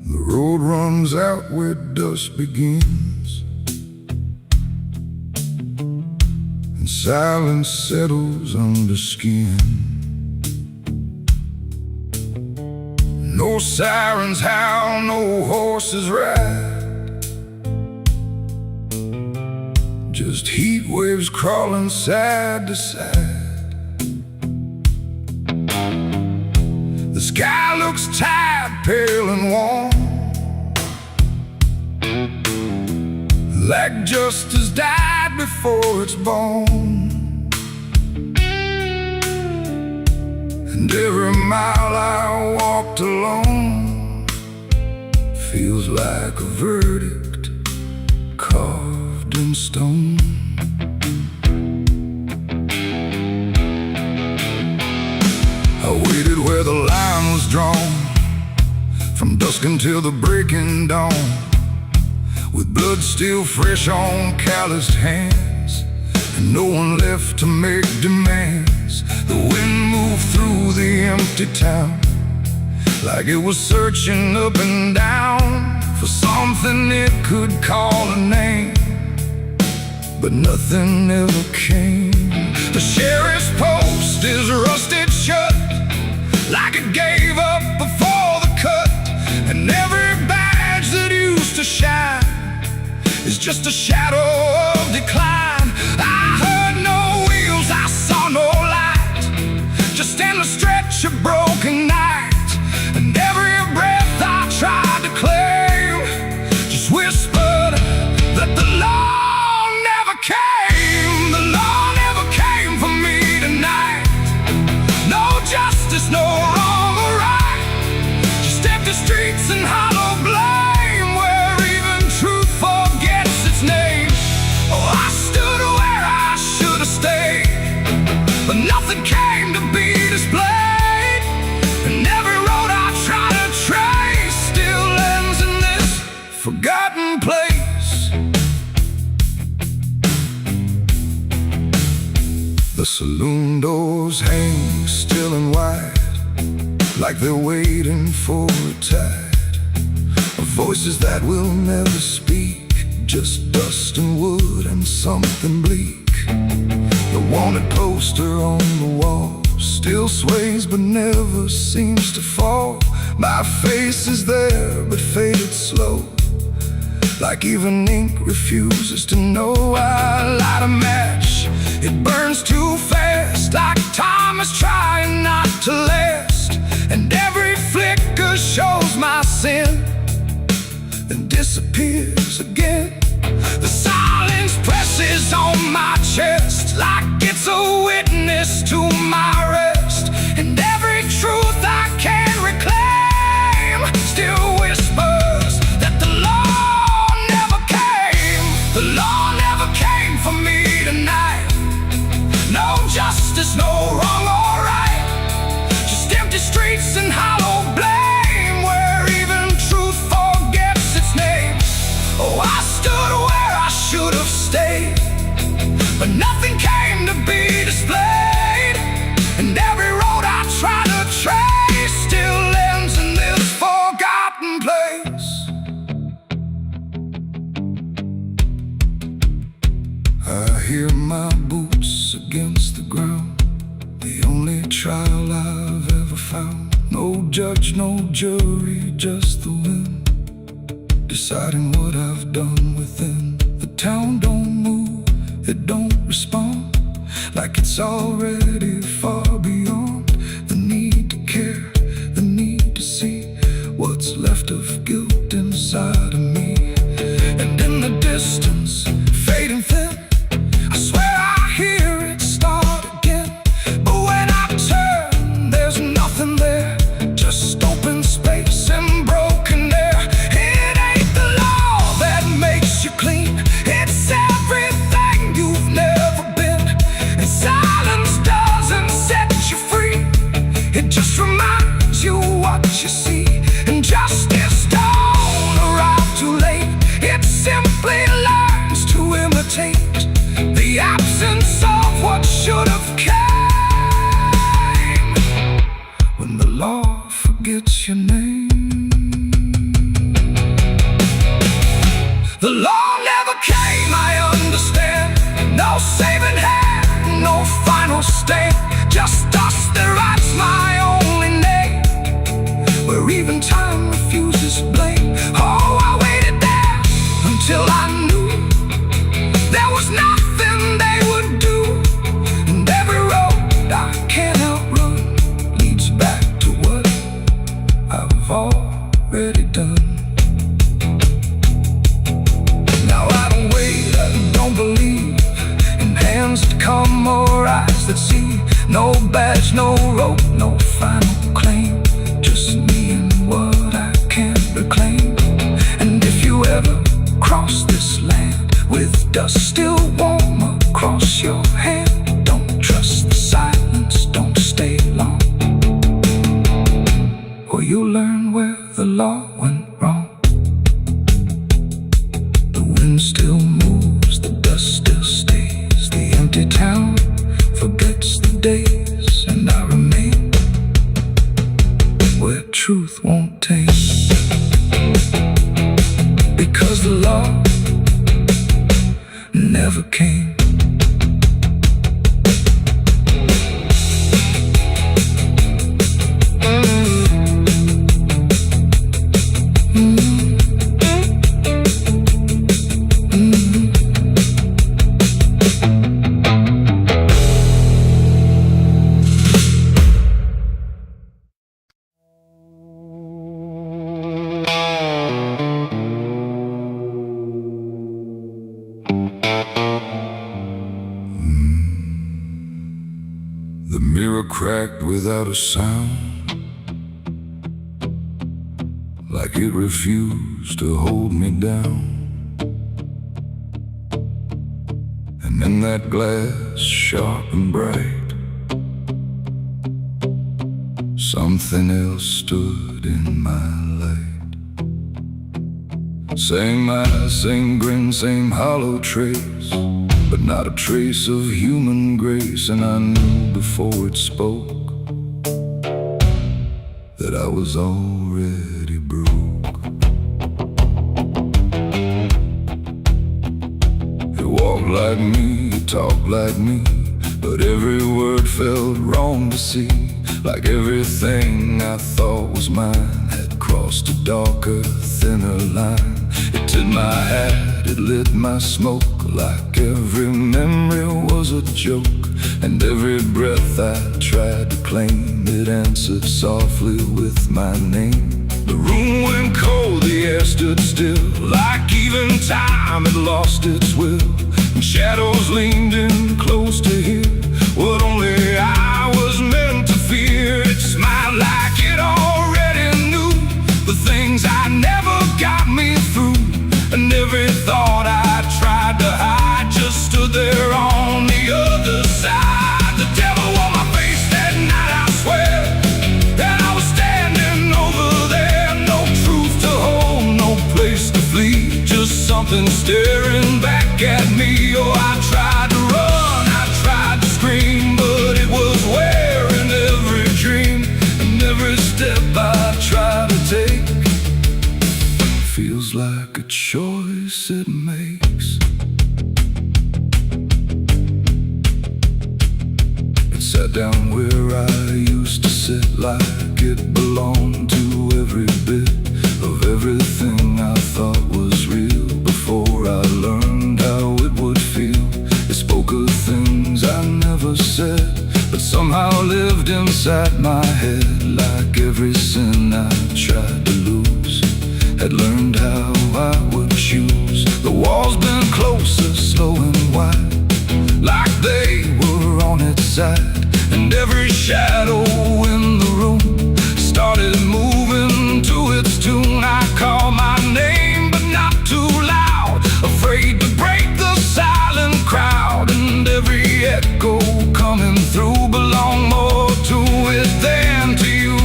The road runs out where dusk begins, and silence settles under skin. No sirens howl, no horses ride, just heat waves crawling side to side. The sky looks tired, pale and warm, like justice died before it's born. And every mile I walked alone feels like a verdict carved in stone. I waited where the line was drawn, from dusk until the breaking dawn, with blood still fresh on calloused hands, and no one left to make demands. The wind moved through the empty town, like it was searching up and down for something it could call a name, but nothing ever came. The sheriff's post is rusted shut, like it gave up before the cut, and every badge that used to shine is just a shadow of decline. I heard no wheels, I saw no light, just endless stretch of broken night. And every breath I tried to claim just whispered that the law never came. The law never came for me tonight. No justice, no wrong or right, just empty streets and hollow blame, where even truth forgets its name. Oh, I stood where I should have stayed, but nothing came to be displayed. And every road I try to trace still ends in this forgotten place. The saloon doors hang still and wide, like they're waiting for a tide of voices that will never speak, just dust and wood and something bleak. The wanted poster on the wall still sways but never seems to fall. My face is there but faded slow, like even ink refuses to know. I light a match, it burns too fast, like time is trying not to last, and every flicker's shows my sin, then disappears again. The silence presses on my chest like it's a witness to my rest, and every truth I can't reclaim still whispers that the law never came. The law never came for me tonight. No justice, no wrong or right, just empty streets and hollow blame, where even truth forgets its name. Oh, I stood where I should have stayed, but nothing came to be displayed, and every road I try to trace still ends in this forgotten place. I hear my boots against the ground, the only trial I've ever found. No judge, no jury, just the wind deciding what I've done within. The town don't move, it don't respond, like it's already far beyond the need to care, the need to see what's left of guilt inside of me. And in the distance, fading thin, I swear I hear it start again. But when I turn, there's nothing there, just open space and broken air. It ain't the law that makes you clean, it's everything you've never been. And silence doesn't set you free, it just reminds you what you see. And justice don't arrive too late, it simply learns to imitate the absence of what should have came. When the law forgets your name. The law never came, I understand. No saving hand, no final stand, just dust that writes my only name, where even time refuses blame. Oh, I waited there until I knew there was nothing they would do, and every road I can't outrun leads back to what I've already done. Now I don't wait, I don't believe in hands that come or eyes that see. No badge, no rope, no final claim, just me and what I can't reclaim. And if you ever cross this land with dust still warm across your hand, don't trust the silence, don't stay long, or you'll learn where the law went wrong. The wind still moves, the dust still stays, the empty town forgets the days, and I remain where truth won't taste, because the law never came. The mirror cracked without a sound, like it refused to hold me down. And in that glass, sharp and bright, something else stood in my light. Same eyes, same grin, same hollow trace, but not a trace of human grace. And I knew before it spoke that I was already broke. It walked like me, it talked like me, but every word felt wrong to see. Like everything I thought was mine had crossed a darker, thinner line. It did my hat, it lit my smoke, like every memory was a joke. And every breath I tried to claim, it answered softly with my name. The room went cold, the air stood still, like even time had lost its will. And shadows leaned in close to hear what only I was meant to fear. It smiled like it already knew the things I never got me through. And every thought I tried to hide just stood there on the other side. The devil on my face that night, I swear, and I was standing over there. No truth to hold, no place to flee, just something staring back at me. Oh, I tried to run, I tried to scream, but it was wearing every dream. And every step I try to take feels like a choice it makes. It sat down where I used to sit, like it belonged to every bit of everything I thought was real. Before I learned how it would feel, it spoke of things I never said, but somehow lived inside my head. Like every sin I tried to lose, had learned how I would choose. The walls been closer, slow and wide, like they were on its side. And every shadow in the room started moving to its tune. I called my name, but not too loud, afraid to break the silent crowd. And every echo coming through belonged more to it than to you.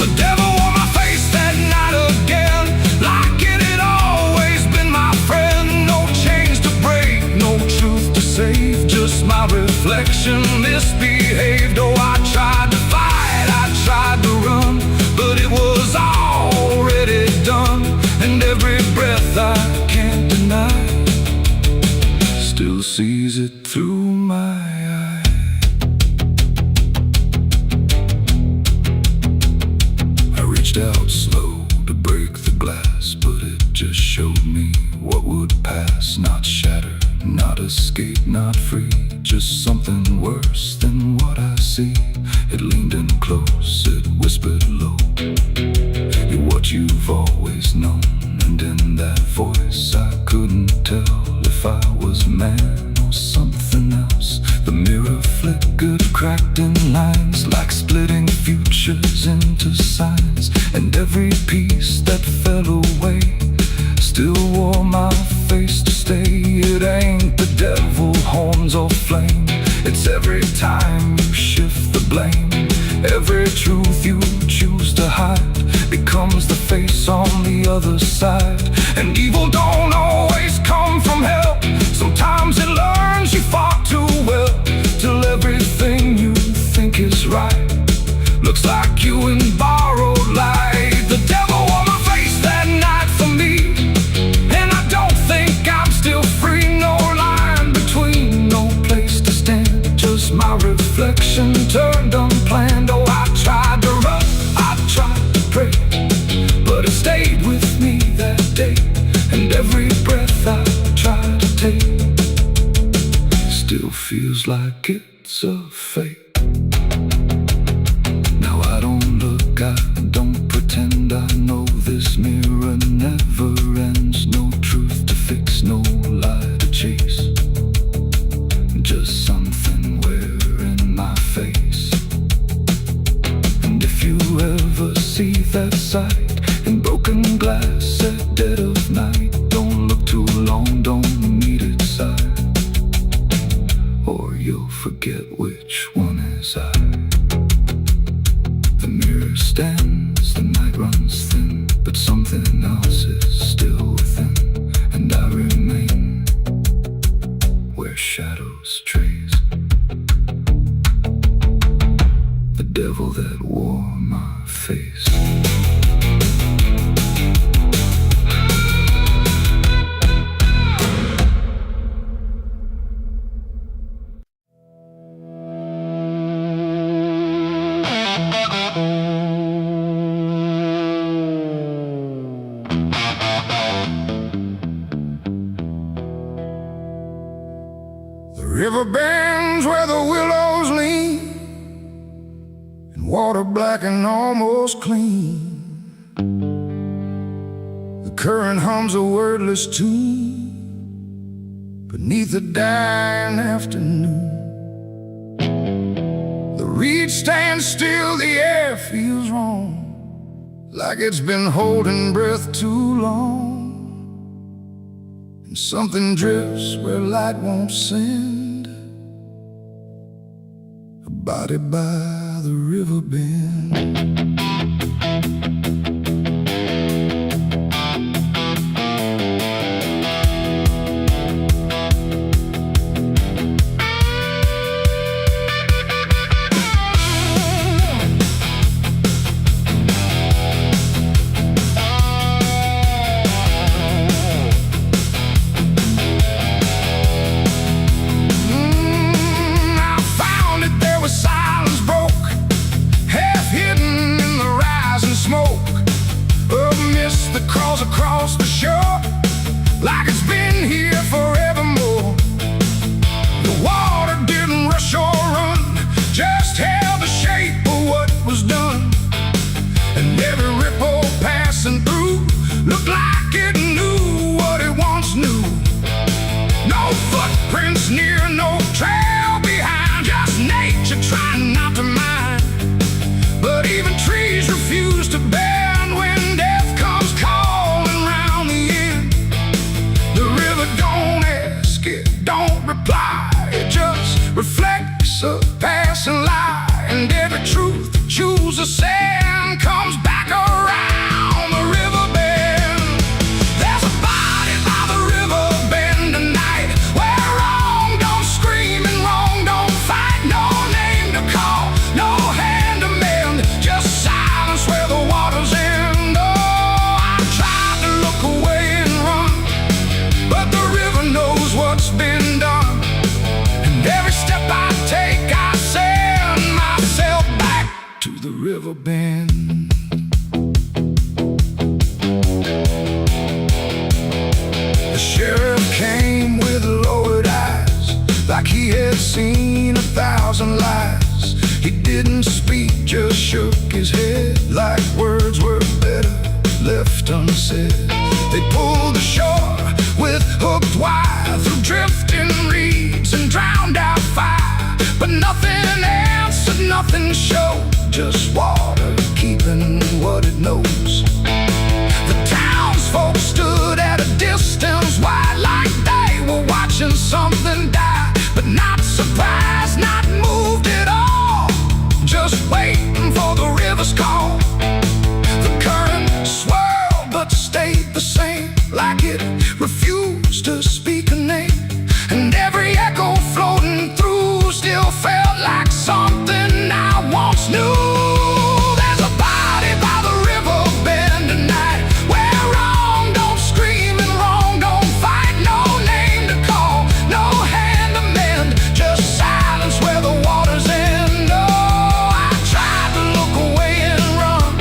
The devil on my face that night again, like it had always been my friend. No chains to break, no truth to save, just my reflection misbehaved. Oh, I tried to fight, I tried to run, but it was already done. And every breath I can't deny still sees it through my eye. I reached out slow to break the glass, but it just showed me what would pass. Not shatter, not escape, not free, just something worse than what I see. It leaned in close, it whispered low, you're what you've always known. And in that voice I couldn't tell if I was man or something else. The mirror flickered, cracked in lines, like splitting futures into signs. And every piece that fell away still wore my face to stay. It ain't the devil, horns or flame, it's every time you shift the blame. Every truth you choose to hide becomes the face on the other side. And evil don't always come from hell, sometimes it learns you fought too well, till everything you think is right looks like you in borrowed light. The devil on my face that night for me, and I don't think I'm still free. No line between, no place to stand, just my reflection turned unplanned. Oh, I tried to run, I tried to pray, but it stayed with me that day. And every breath I try to take still feels like it's a fake. Now I don't look, I don't pretend, I know this mirror never ends. No truth to fix, no lie to chase, just something wearing my face. And if you ever see that sight in broken glass at dead of night, don't look too long, don't meet its side, or you'll forget which one is I. The mirror stands, the night runs thin, but something else is still within. And I remain where shadows trace, the devil that wore my face. River bends where the willows lean, and water black and almost clean. current hums a wordless tune beneath the dying afternoon. The reed stands still, the air feels wrong, like it's been holding breath too long. And something drifts where light won't send, a body by the river bend. Across the shore, like it's been here forevermore. The water didn't rush or run, just held the shape of what was done. And every ripple passing through looked like it knew what it once knew. No footprints near, no trail behind, just nature trying not to mind. But even trees refuse to bend when death comes calling round the end. The river don't ask, it don't reply, it just reflects a passing lie. And every truth that chooses sand comes back around the river bend. There's a body by the river bend tonight, where wrong don't scream and wrong don't fight. No name to call, no hand to mend, just silence where the waters end. Oh, I tried to look away and run, but the river knows what's been done. And every step I take, I send myself back to the river bend. The sheriff came with lowered eyes, like he had seen 1,000 lies. He didn't speak, just shook his head, like words were better left unsaid. They pulled ashore with hooked wire through drifting reeds and drowned out fire. But nothing answered, nothing showed, just water keeping what it knows. The townsfolk stood at a distance wide, like they were watching something die. But not surprised, not moved at all, just waiting for the river's call. The current swirled but stayed the same, like it refused to speak a name. And every echo floating through still felt like something I once knew. There's a body by the river bend tonight, where wrong don't scream and wrong don't fight. No name to call, no hand to mend, just silence where the waters end. Oh, I tried to look away and run,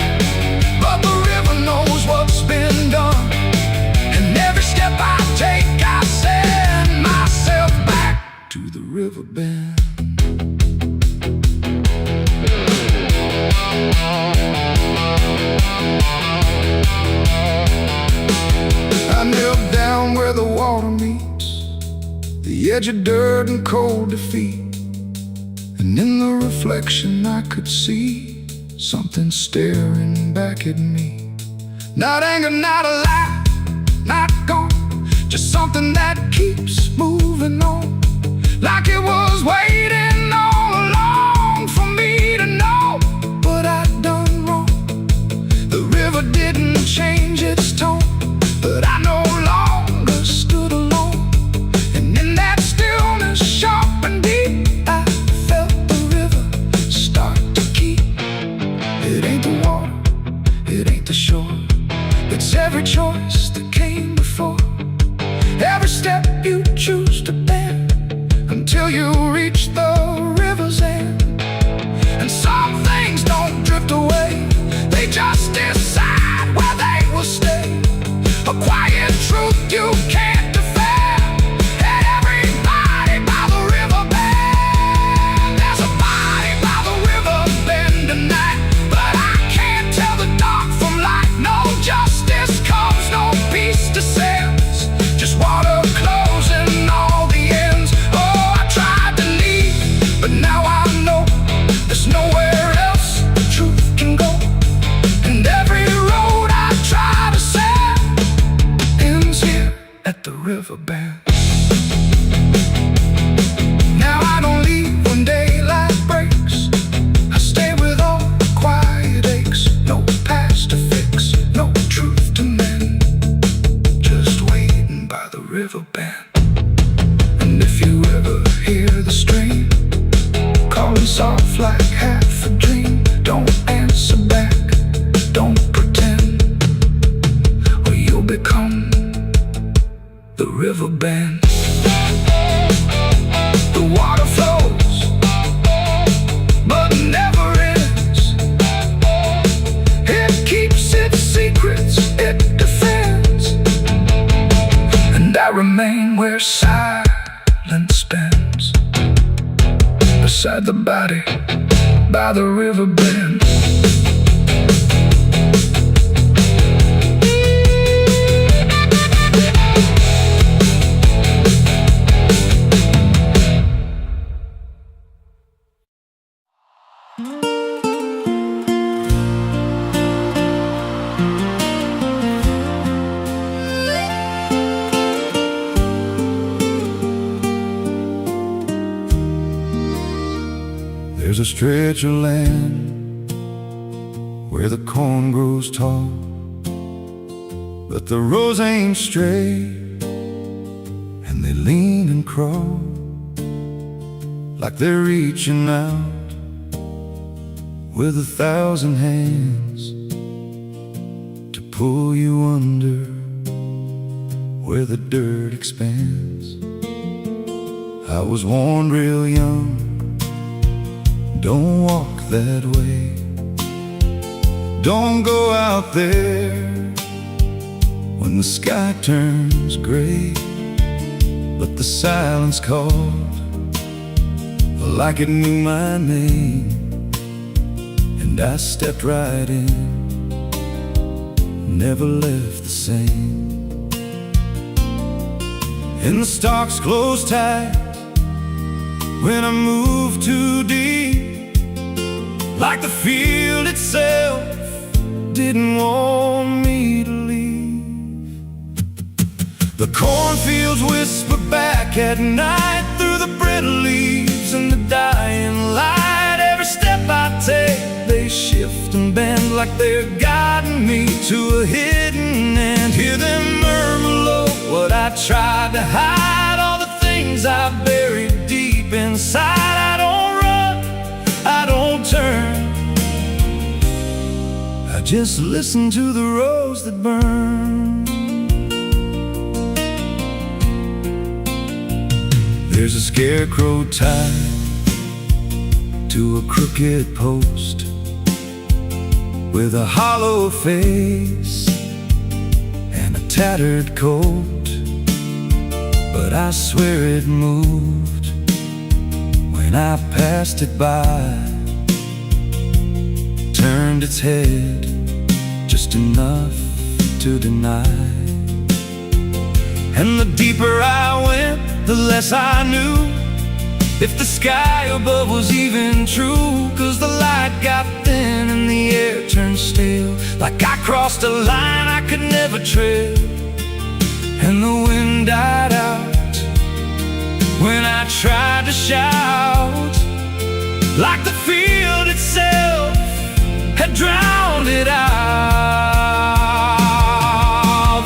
but the river knows what's been done. And every step I take, I send myself back to the river bend. I knelt down where the water meets the edge of dirt and cold defeat. And in the reflection I could see something staring back at me. Not anger, not a lie, not gone, just something that keeps moving on, like it was waiting all along for me to know what I'd done wrong. The river didn't change its tone, but I no longer stood alone. And in that stillness, sharp and deep, I felt the river start to keep. It ain't the water, it ain't the shore, it's every choice that came before. Every step you choose to bend, until you reach the river's end. And some things don't drift away, they just decide where they will stay. A quiet truth you can't defend, and everybody by the river bend. There's a body by the river bend tonight, but I can't tell the dark from light. No justice comes, no peace. the river bend. Now I don't leave when daylight breaks. I stay with all the quiet aches. No past to fix, no truth to mend. Just waiting by the river bend. And if you ever hear the stream calling soft like half a dream, don't answer back, don't pretend, or you'll become the river bend. The water flows, but never ends. It keeps its secrets, it defends. And I remain where silence spends, beside the body, by the river bend. There's a stretch of land where the corn grows tall, but the rows ain't straight, and they lean and crawl like they're reaching out with 1,000 hands to pull you under where the dirt expands. I was warned real young, don't walk that way, don't go out there when the sky turns gray. But the silence called like it knew my name, and I stepped right in, never left the same. And the stalks closed tight when I moved too deep, like the field itself didn't want me to leave. The cornfields whisper back at night through the brittle leaves and the dying light. Every step I take, they shift and bend like they're guiding me to a hidden end. Hear them murmur low what I tried to hide, all the things I buried deep inside. I don't run, I don't turn, I just listen to the rose that burn. There's a scarecrow tied to a crooked post with a hollow face and a tattered coat, but I swear it moved when I passed it by, turned its head just enough to deny. And the deeper I went, the less I knew if the sky above was even true. 'Cause the light got thin and the air turned stale, like I crossed a line I could never tread. And the wind died out when I tried to shout, like the field itself had drowned it out.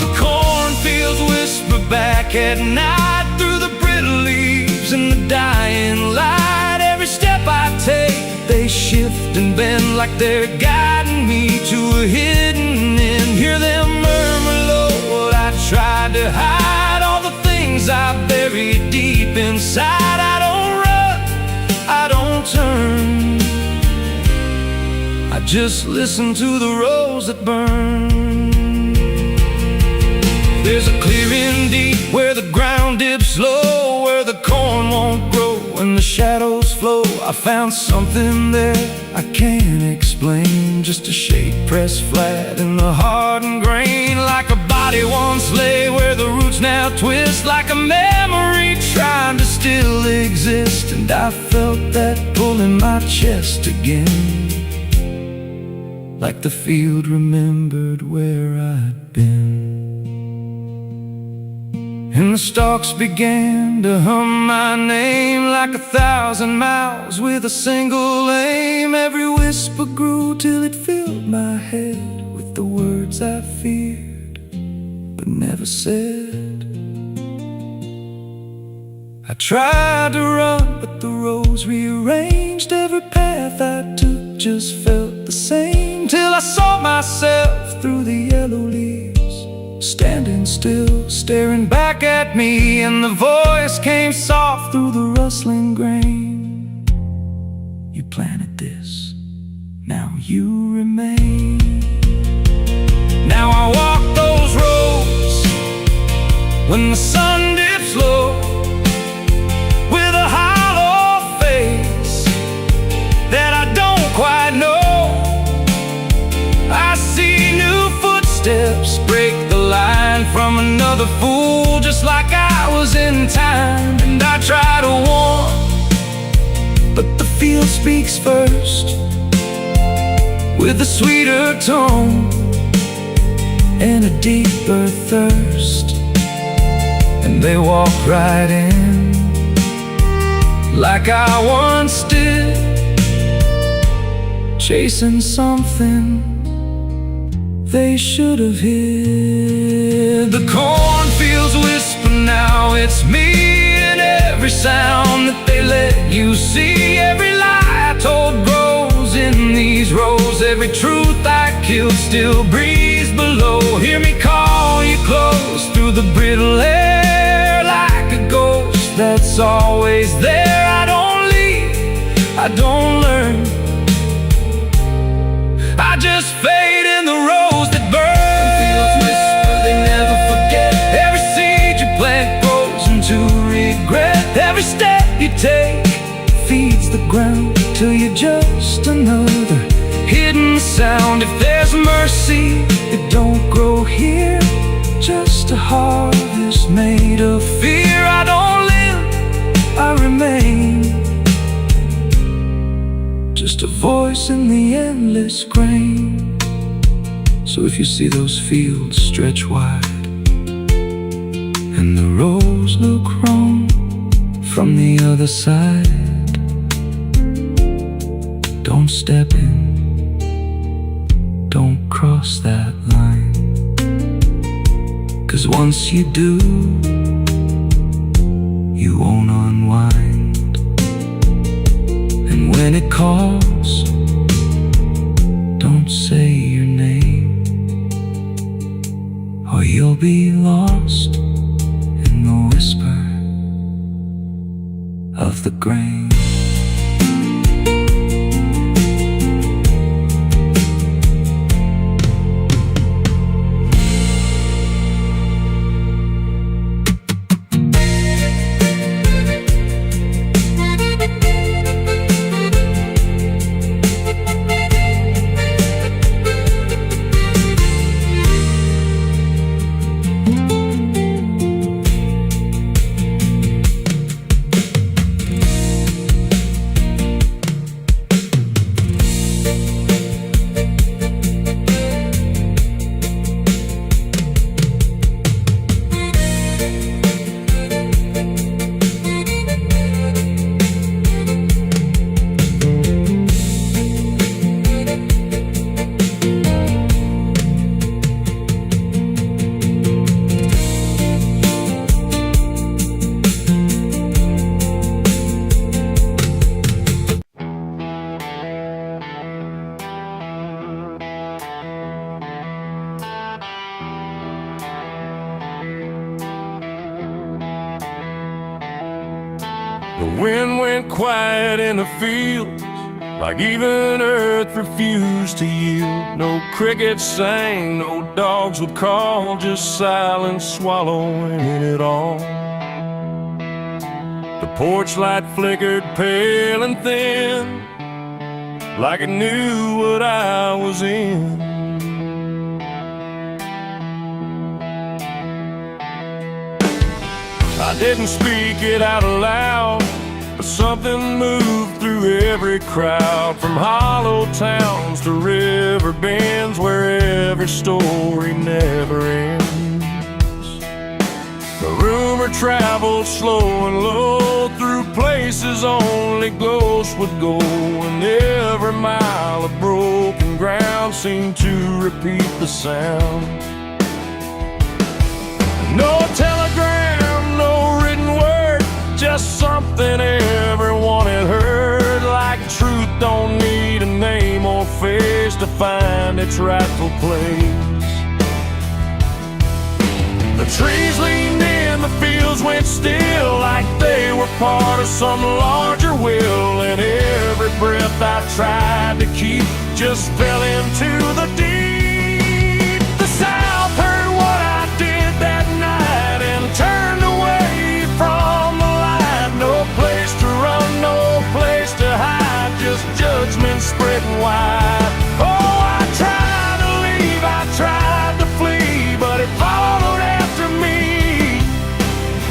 The cornfields whisper back at night through the brittle leaves and the dying light. Every step I take, they shift and bend like they're guiding me to a hidden end. Hear them murmur low what I tried to hide, all the things I buried deep inside. I don't run, I don't turn, I just listen to the rose that burn. There's a clearing deep where the ground dips low, where the corn won't grow and the shadows flow. I found something there I can't explain, just a shape pressed flat in the hardened grain, like a body once lay where the roots now twist, like a memory trying to still exist. And I felt that pull in my chest again, like the field remembered where I'd been. And the stalks began to hum my name like 1,000 miles with a single aim. Every whisper grew till it filled my head with the words I feared but never said. I tried to run, but the roads rearranged. Every path I took just felt the same, till I saw myself through the yellow leaves, standing still, staring back at me. And the voice came soft through the rustling grain. You planted this, now you remain. Now I walk those roads when the sun dips low, with a hollow face that I don't quite know. I see new footsteps break the line from another fool, just like I was in time. And I try to warn, but the field speaks first, with a sweeter tone and a deeper thirst. And they walk right in, like I once did, chasing something they should have hid. The cornfields whisper now, it's me, and every sound that they let you see. Every lie I told grows in these rows. Every truth I killed still breathes below. Hear me call you close through the brittle air, like a ghost that's always there. I don't leave, I don't learn, I just fade in the rose that burn. Fields whisper, they never forget. Every seed you plant grows into regret. Every step you take feeds the ground till you're just another hidden sound. If there's mercy, it don't grow here, just a harvest made of fear. I don't live, I remain, just a voice in the endless grain. So if you see those fields stretch wide, and the rows look wrong from the other side, don't step in, don't cross that line. 'Cause once you do, you won't unwind. And when it calls, don't say your name, or you'll be lost in the whisper of the grain. The wind went quiet in the fields, like even earth refused to yield. No crickets sang, no dogs would call, just silence swallowing it all. The porch light flickered pale and thin, like it knew what I was in. I didn't speak it out loud, but something moved through every crowd, from hollow towns to river bends, where every story never ends. The room rumor traveled slow and low through places only ghosts would go, and every mile of broken ground seemed to repeat the sound. No telegram, no written word, just something everyone had heard, like truth don't need a name or face to find its rightful place. The trees leaned in, the fields went still, like they were part of some larger will, and every breath I tried to keep just fell into the deep. The South heard what I did that night and turned away from the light. No place to run, no place to hide, just judgment spreading wide. Oh, I tried to leave, I tried to flee, but it followed after me.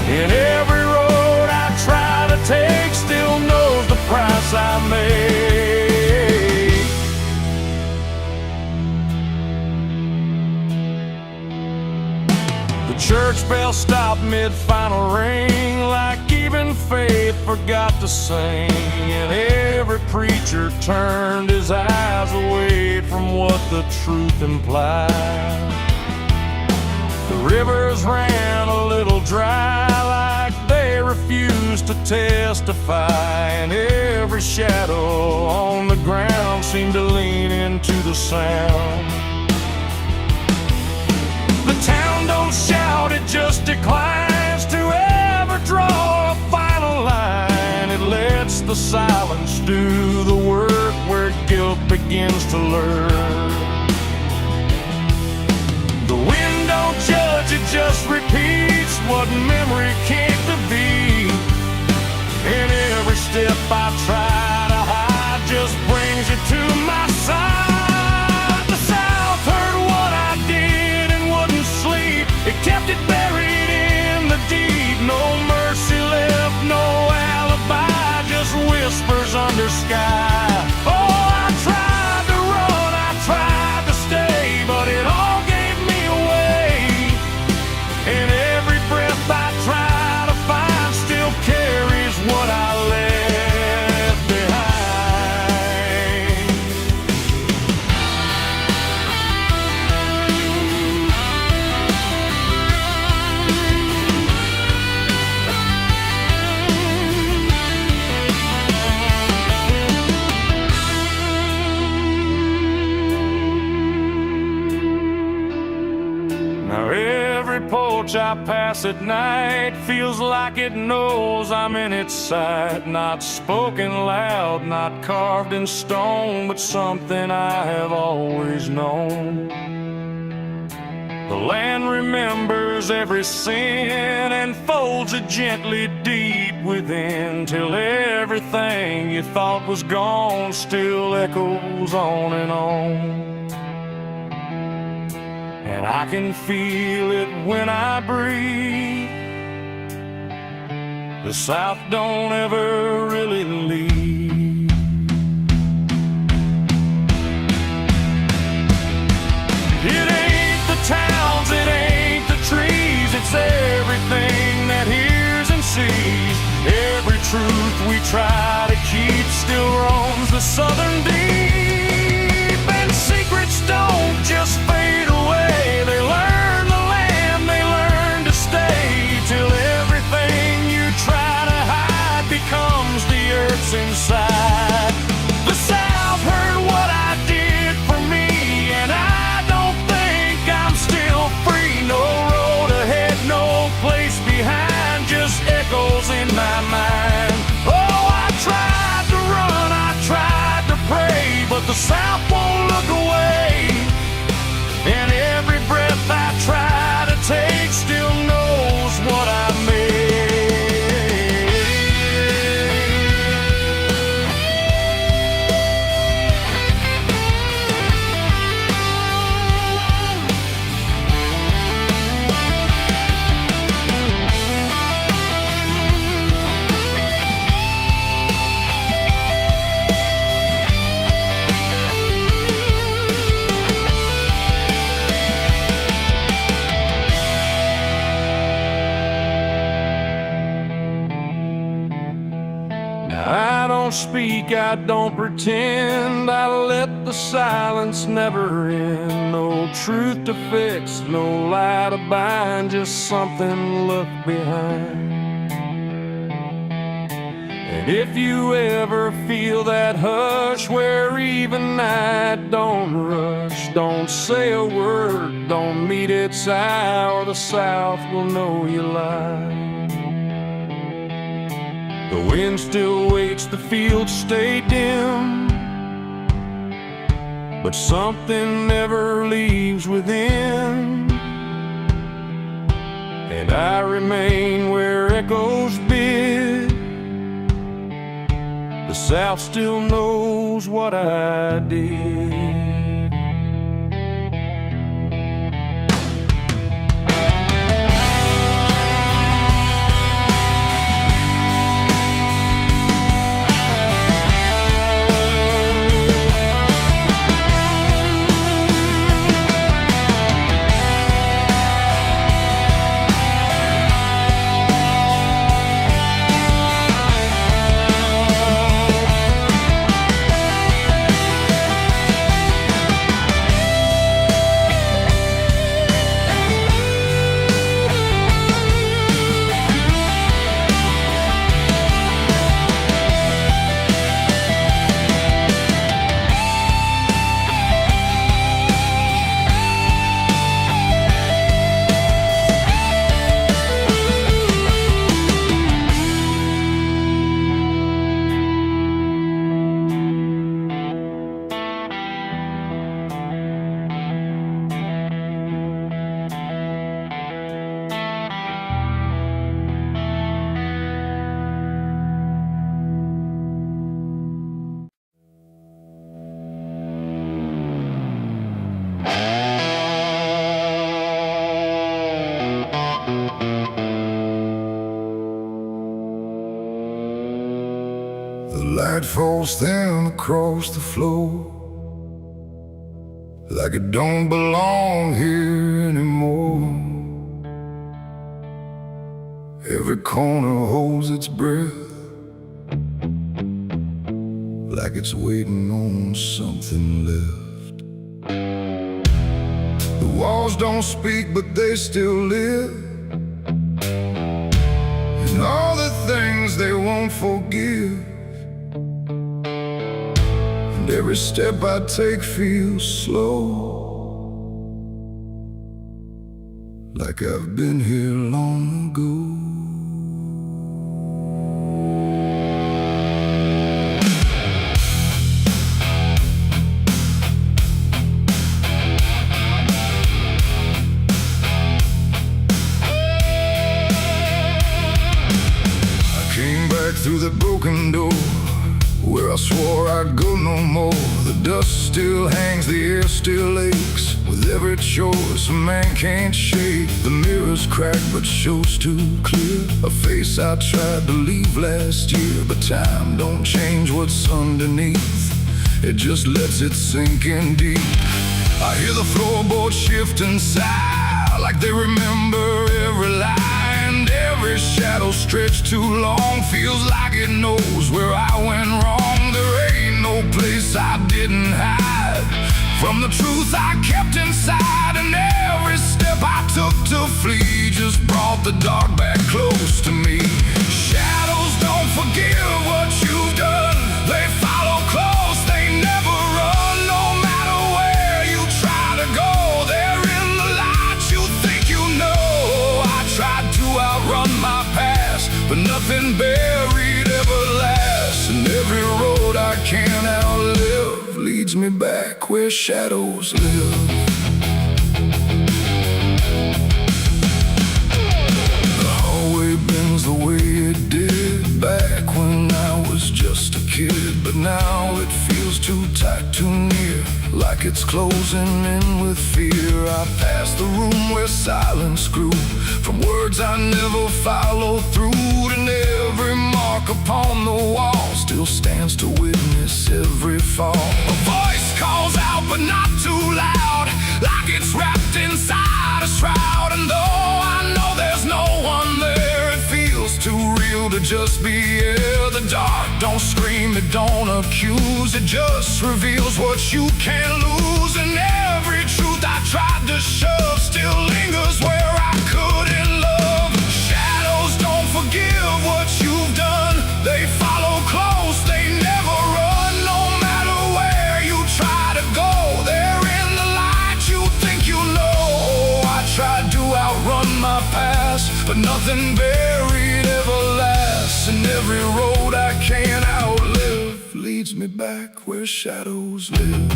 And every road I try to take still knows the price I made. The church bell stopped mid-final ring, like even faith forgot to sing, and every preacher turned his eyes away from what the truth implied. The rivers ran a little dry, like they refused to testify, and every shadow on the ground seemed to lean into the sound. The town don't shout, it just declines to ever draw a final line. It lets the silence do the work where guilt begins to learn. The wind don't judge, it just repeats what memory came to be. And every step I try to hide just brings you to my side. The South heard what I did and wouldn't sleep. It kept it buried in the deep. No mercy left, no alibi, just whispers under sky. Oh, I tried to run, I tried to stay, but it all gave me away. And every breath I try to find still carries what I left behind. Now every porch I pass at night feels like it knows I'm in its sight. Not spoken loud, not carved in stone, but something I have always known. The land remembers every sin and folds it gently deep within, till everything you thought was gone still echoes on and on. And I can feel it when I breathe. The South don't ever really leave. It ain't the towns, it ain't the trees, it's everything that hears and sees. Every truth we try to keep still roams the southern deep. And secrets don't just fade away, they learn the land, they learn to stay, till everything you try to hide becomes the earth's inside. The South heard what I did for me, and I don't think I'm still free. No road ahead, no place behind, just echoes in my mind. Oh, I tried to run, I tried to pray, but the South won't look away. And every breath I try to take still knows what I made. don't speak, I don't pretend. I let the silence never end. No truth to fix, no lie to bind, just something left behind. And if you ever feel that hush where even night don't rush, don't say a word, don't meet its eye, or the South will know you lie. The wind still waits, the fields stay dim, but something never leaves within. And I remain where echoes bid. The South still knows what I did. The light falls thin across the floor, like it don't belong here anymore. Every corner holds its breath, like it's waiting on something left. The walls don't speak, but they still live, and all the things they won't forgive. And every step I take feels slow, like I've been here long ago. Through the broken door, where I swore I'd go no more. The dust still hangs, the air still aches. With every choice a man can't shake. The mirror's cracked but shows too clear a face I tried to leave last year. But time don't change what's underneath, it just lets it sink in deep. I hear the floorboards shift and sigh, like they remember every lie. And every shadow stretched too long feels like it knows where I went wrong. There ain't no place I didn't hide from the truth I kept inside. And every step I took to flee just brought the dark back close to me. Shadows don't forgive what you've done, they follow close, they never run. No matter where you try to go, they're in the light you think you know. I tried to outrun my past, but nothing buried ever lasts. And every road I can't outlive leads me back where shadows live. The hallway bends the way it did back when I was just a kid. But now it feels too tight, too near, like it's closing in with fear. I pass the room where silence grew, from words I never followed through. And every mark upon the wall still stands to witness every fall. A voice calls out but not too loud, like it's wrapped inside a shroud. And though I know there's no one there, it feels too real to to just be here. The dark don't scream, it don't accuse, it just reveals what you can't lose. And every truth I tried to shove still lingers where I couldn't love. Shadows don't forgive what you've done, they follow close, they never run. No matter where you try to go, they're in the light you think you know. I tried to outrun my past, but nothing buried ever lasts. And every road I can't outlive leads me back where shadows live.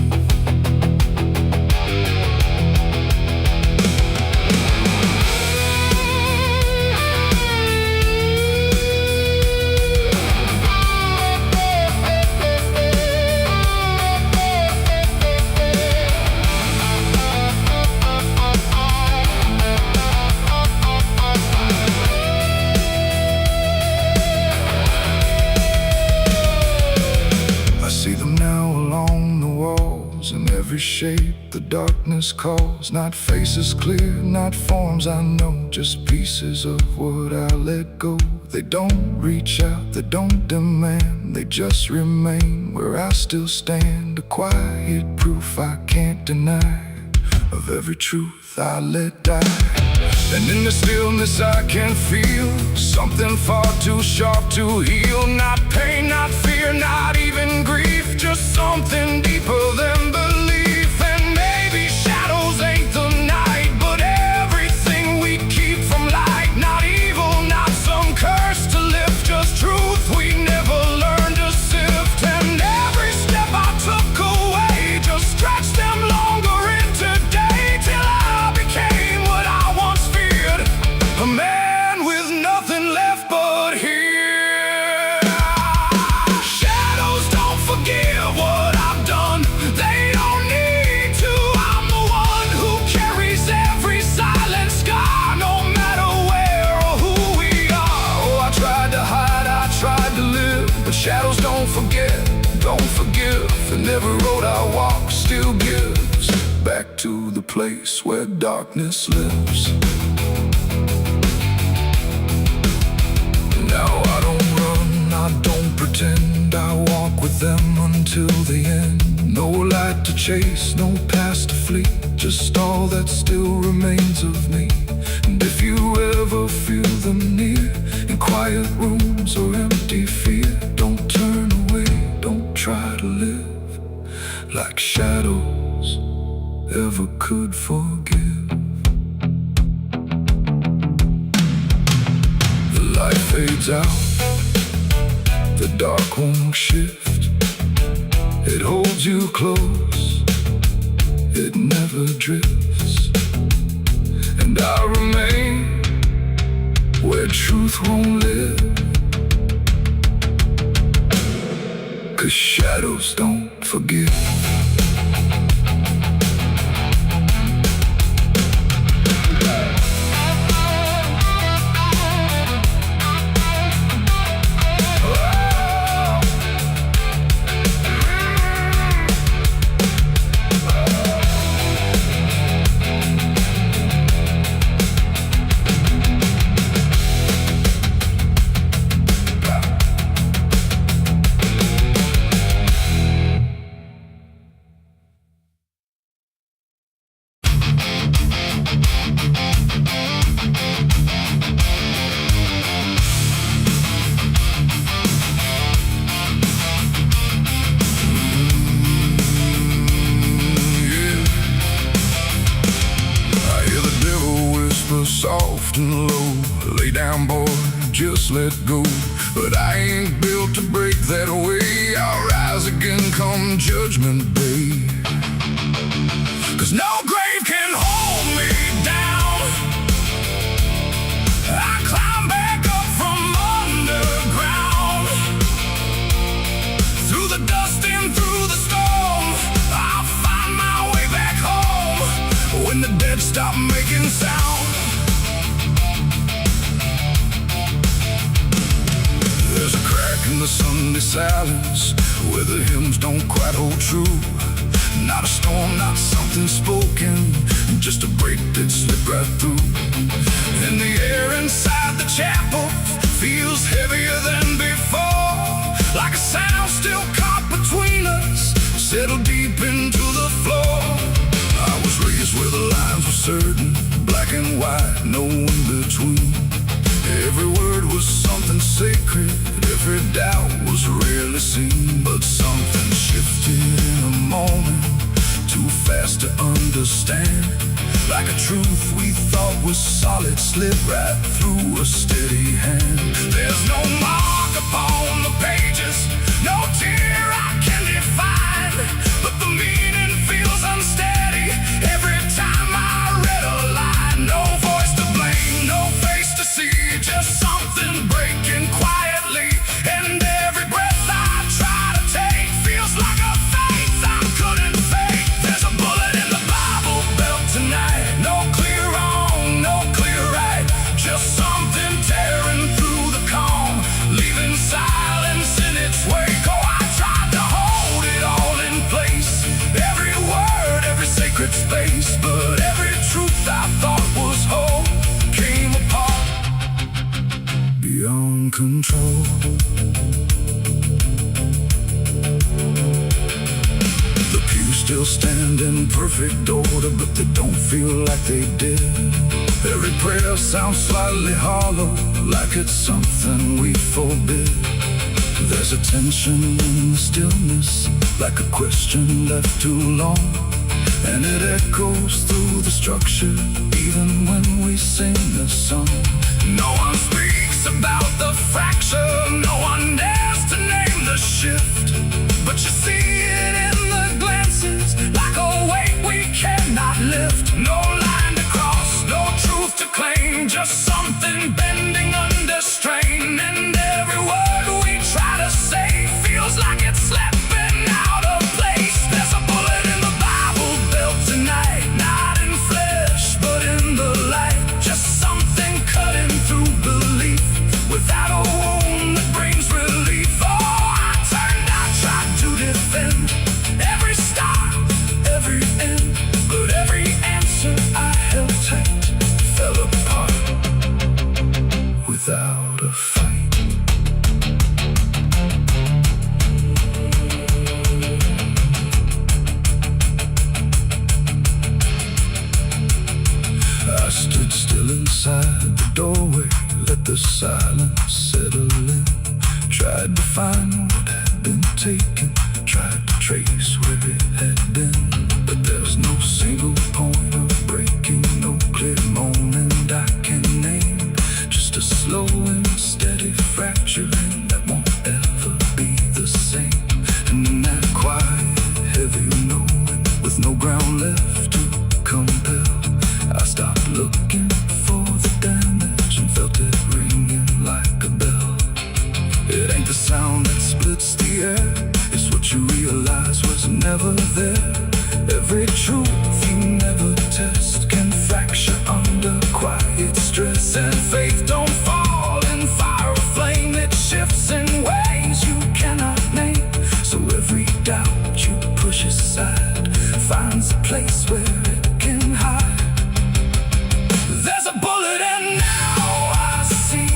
Every shape the darkness calls, not faces clear, not forms I know, just pieces of what I let go. They don't reach out, they don't demand, they just remain where I still stand. A quiet proof I can't deny of every truth I let die. And in the stillness I can feel something far too sharp to heal. Not pain, not fear, not even grief, just something deeper than belief. And maybe shadows ain't the night, but everything we keep from light. Not evil, not some curse to lift, just truth we never learned to sift. And every step I took away just stretched them longer into day, till I became what I once feared, a man with nothing left but here. Shadows don't forgive what I've done, they don't need to. I'm the one who carries every silent scar, no matter where or who we are. Oh, I tried to hide, I tried to live, but shadows don't forget, don't forgive. And every road I walk still gives back to the place where darkness lives. Now I don't run, I don't pretend, I walk with them until the end. No light to chase, no past to flee, just all that still remains of me. And if you ever feel them near, in quiet rooms or empty fear, don't turn away, don't try to live like shadows ever could forgive. The light fades out, the dark won't shift. It holds you close, it never drifts. And I remain where truth won't live, 'cause shadows don't forgive. Soft and low, lay down boy, just let go. But I ain't built to break that way, I'll rise again come judgment day. 'Cause no grave can hold me down, I climb back up from underground. Through the dust and through the storm, I'll find my way back home. When the dead stop making sound, there's a crack in the Sunday silence where the hymns don't quite hold true. Not a storm, not something spoken, just a break that slipped right through. And the air inside the chapel feels heavier between. Every word was something sacred, every doubt was rarely seen. But something shifted in a moment, too fast to understand. Like a truth we thought was solid slipped right through a steady hand. There's no mark upon the pages, no tear I can define, but the meaning feels unsteady every time I read a line. No voice to blame, no face to see, just something breaking quietly. And every breath I try to take feels like a faith I couldn't fake. There's a bullet in the Bible belt tonight, no clear wrong, no clear right, just something tearing through the calm, leaving silence in its wake. Oh, I tried to hold it all in place, every word, every sacred space, but every truth I thought was whole came apart beyond control. The pews still stand in perfect order, but they don't feel like they did. Every prayer sounds slightly hollow, like it's something we forbid. There's a tension in the stillness, like a question left too long, and it echoes through the structure, even when we sing the song. No one speaks about the fracture, no one dares to name the shift, but you see it in the glances, like a weight we cannot lift. No line to cross, no truth to claim, just something bending under strain. And every word we try to say feels like it's slipping out of place. There's a bullet in the Bible belt tonight, not in flesh but in the light, just something cutting through belief without a wound that brings relief. Oh, I turned, I tried to defend every start, every end, but every answer I held tight fell apart without a fight. I stood still inside the doorway, let the silence settle in. Tried to find what had been taken, tried to trace where it had been, but there's no single point of breaking, no clear moment I can name. Just a slow and steady fracturing that won't ever be the same. And in that quiet, heavy knowing, with no ground left to compel, I stopped looking for the damage and felt it ringing like a bell. It ain't the sound that splits the air, it's what you realize was never there. Every truth you never test can fracture under quiet stress. And faith don't fall in fire or flame, it shifts in ways you cannot name. So every doubt you push aside finds a place where it can hide. There's a bullet and now I see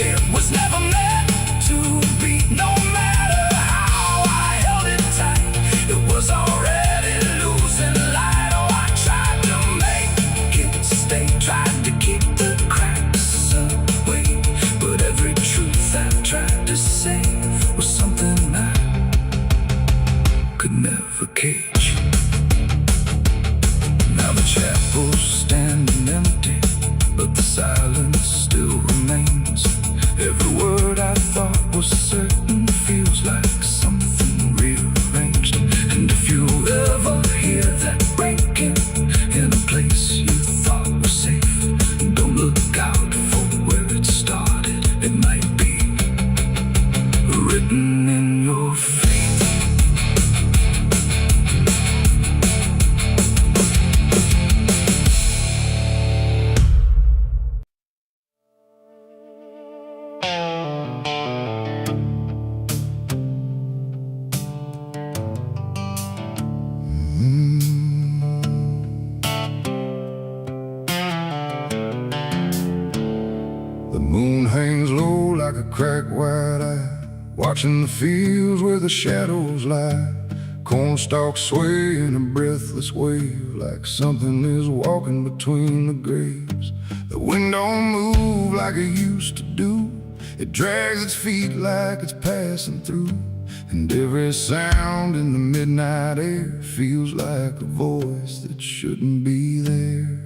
it was never meant to be. No matter how I held it tight, it was already losing light. Oh, I tried to make it stay, tried to keep the cracks away, but every truth I tried to say was something I could never cage. Now the chapel's standing empty, but the silence still remains. Every word I thought was certain feels like something rearranged. And if you ever hear that breaking in a place you thought was safe, don't look out for where it started. It might be written in your fate. The moon hangs low like a cracked white eye, watching the fields where the shadows lie. Cornstalks sway in a breathless wave, like something is walking between the graves. The wind don't move like it used to do. It drags its feet like it's passing through. And every sound in the midnight air feels like a voice that shouldn't be there.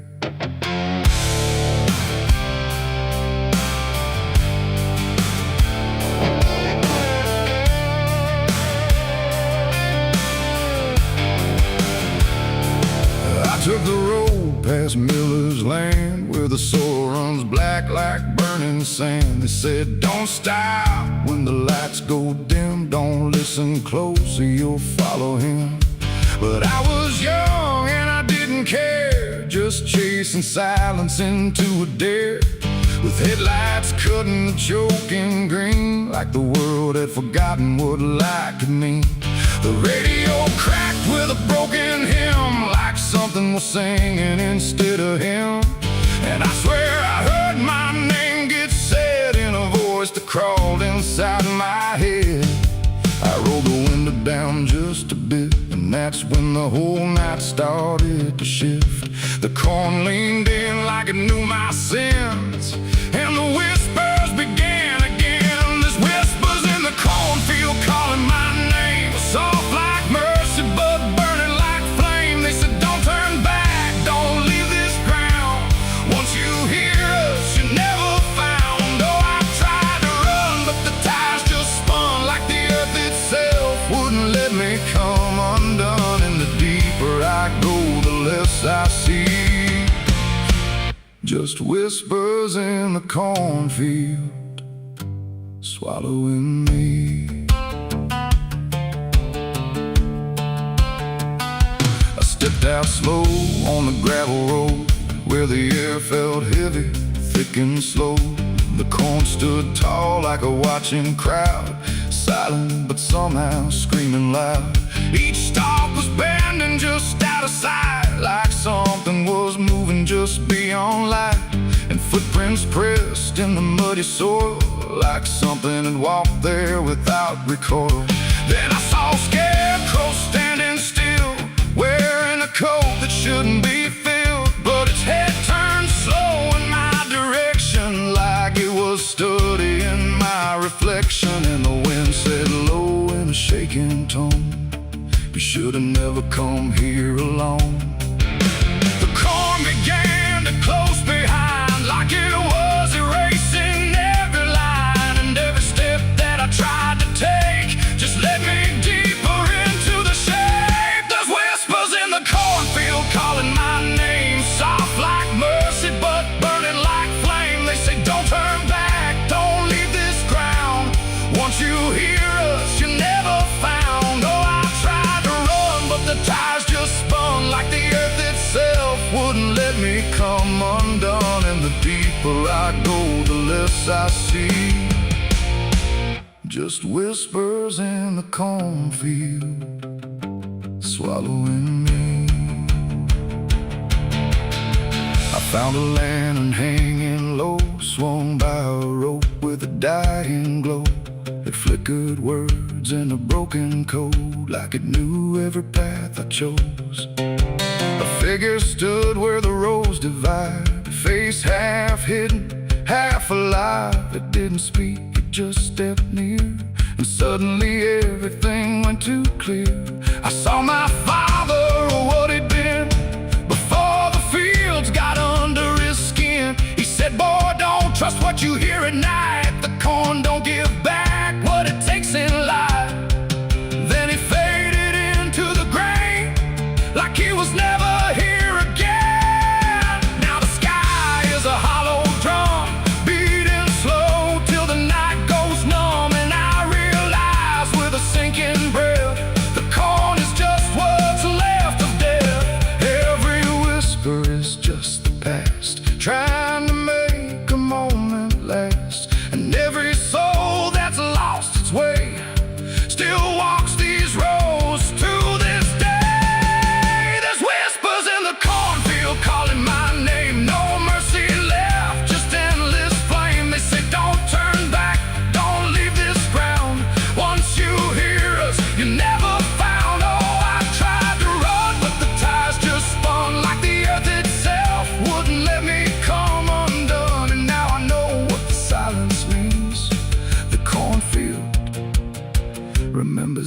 I took the road past Miller's land, where the soil runs black like burning sand. They said, don't stop when the lights go dim, don't listen close or you'll follow him. But I was young and I didn't care, just chasing silence into a dare, with headlights cutting the choking green, like the world had forgotten what light could mean. The radio cracked with a broken hymn, like something was singing instead of him. And I swear I heard my name get said in a voice that crawled inside my head. I rolled the window down just a bit, and that's when the whole night started to shift. The corn leaned in like it knew my sins, and the whispers began again. There's whispers in the cornfield calling my name, soft like mercy but burning like flame. They said, don't turn back, don't leave this ground. Once you hear us, you're never found. Oh, I tried to run, but the tires just spun, like the earth itself wouldn't let me come undone. And the deeper I go, the less I see. Just whispers in the cornfield, swallowing me. I stepped out slow on the gravel road, where the air felt heavy, thick and slow. The corn stood tall like a watching crowd, silent but somehow screaming loud. Each stalk was bending just out of sight, like something was moving just beyond light. And footprints pressed in the muddy soil, like something had walked there without recoil. Then I saw a scarecrow standing still, wearing a coat that shouldn't be filled, but its head turned slow in my direction, like it was studying my reflection. And the wind said low in a shaking tone, you should have never come here alone. The corn began to close behind, like it was erasing every line. And every step that I tried to take just led me deeper into the shade. There's whispers in the cornfield calling my name, soft like mercy but burning like flame. They say, don't turn back, don't leave this ground. Once you hear us, you're never found. Oh, I tried to run, but the tires just spun, like the earth itself wouldn't let me come undone. And the deeper I go, the less I see. Just whispers in the cornfield, swallowing me. I found a lantern hanging low, swung by a rope with a dying glow. It flickered words in a broken code, like it knew every path I chose. A figure stood where the roads divide, face half hidden, half alive. It didn't speak, it just stepped near, and suddenly everything went too clear. I saw my father, or what he'd been, before the fields got under his skin. He said, boy, don't trust what you hear at night. The corn don't give back what it takes in life. Then he faded into the grain, like he was never here again. Now the sky is a hollow drum, beating slow till the night goes numb. And I realize with a sinking breath, the corn is just what's left of death. Every whisper is just the past, trying to make a moment last. And every soul that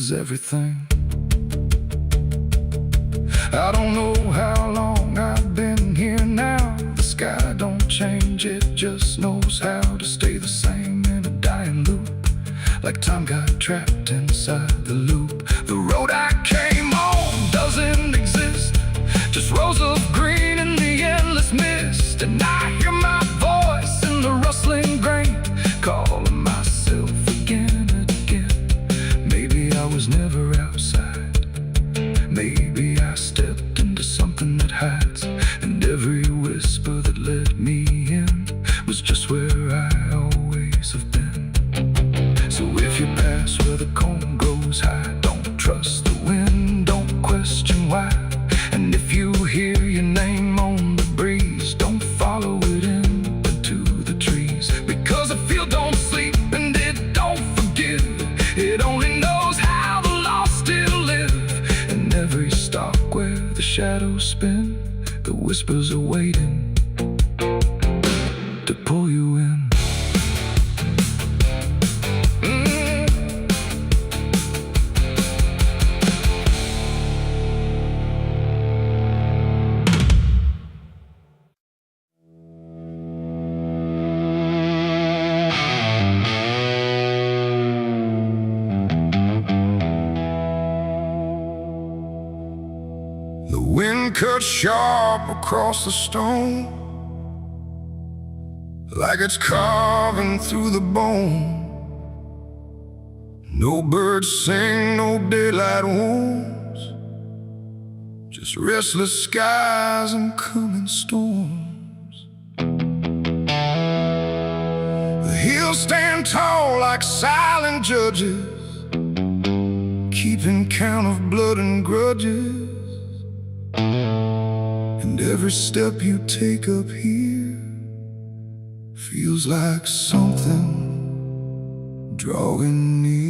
is everything. I don't know how long I've been here now. The sky don't change, it just knows how to stay the same in a dying loop. Like time got trapped inside the loop. The road I came on doesn't exist, just rows of green in the endless mist. And I hear my voice in the rustling grain, calling myself again and again. Maybe I was never outside, maybe I stepped into something that hides, and every whisper that led me in was just where I always have been. So if you pass where the comb goes high, don't trust the wind, don't question why. And if you hear your name on the breeze, don't follow it into the trees. Because the field don't sleep and it don't forgive, it only knows how the lost still live. And every stalk where the shadows spin, the whispers are waiting to pull you in. The wind cuts sharp across the stone, like it's carving through the bone. No birds sing, no daylight wounds, just restless skies and coming storms. The hills stand tall like silent judges, keeping count of blood and grudges. And every step you take up here feels like something drawing near.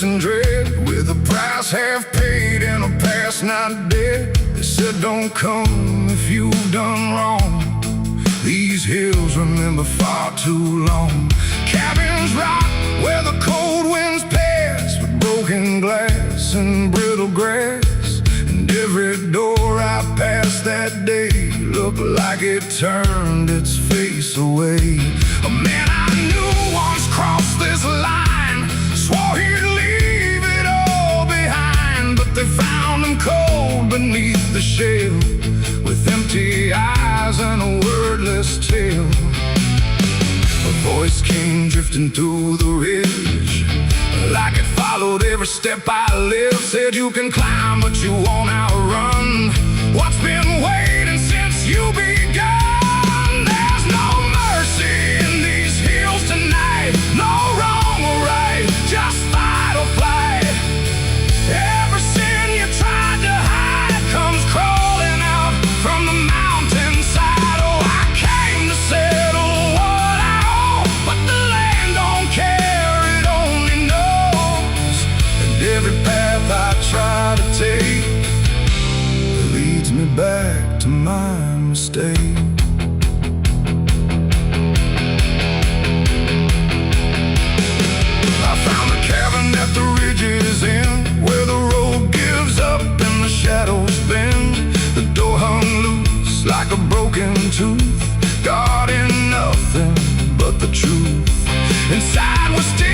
And dread, with a price half paid and a past not dead. They said don't come if you've done wrong. These hills remember far too long. Cabins rock where the cold winds pass, with broken glass and brittle grass. And every door I passed that day looked like it turned its face away. A man I knew once crossed this line, swore he'd leave it all behind, but they found him cold beneath the shell, with empty eyes and a wordless tale. A voice came drifting through the ridge, like it followed every step I lived. Said you can climb but you won't outrun what's been waiting since you begun. There's no mercy in these hills tonight, no wrong or right, just fight or flight. Every sin you tried to hide comes crawling out from the mountainside. Oh, I came to settle what I owe, but the land don't care, it only knows. And every path I try to take leads me back to my mistake. At the ridge's end, where the road gives up and the shadows bend, the door hung loose like a broken tooth, guarding nothing but the truth. Inside was still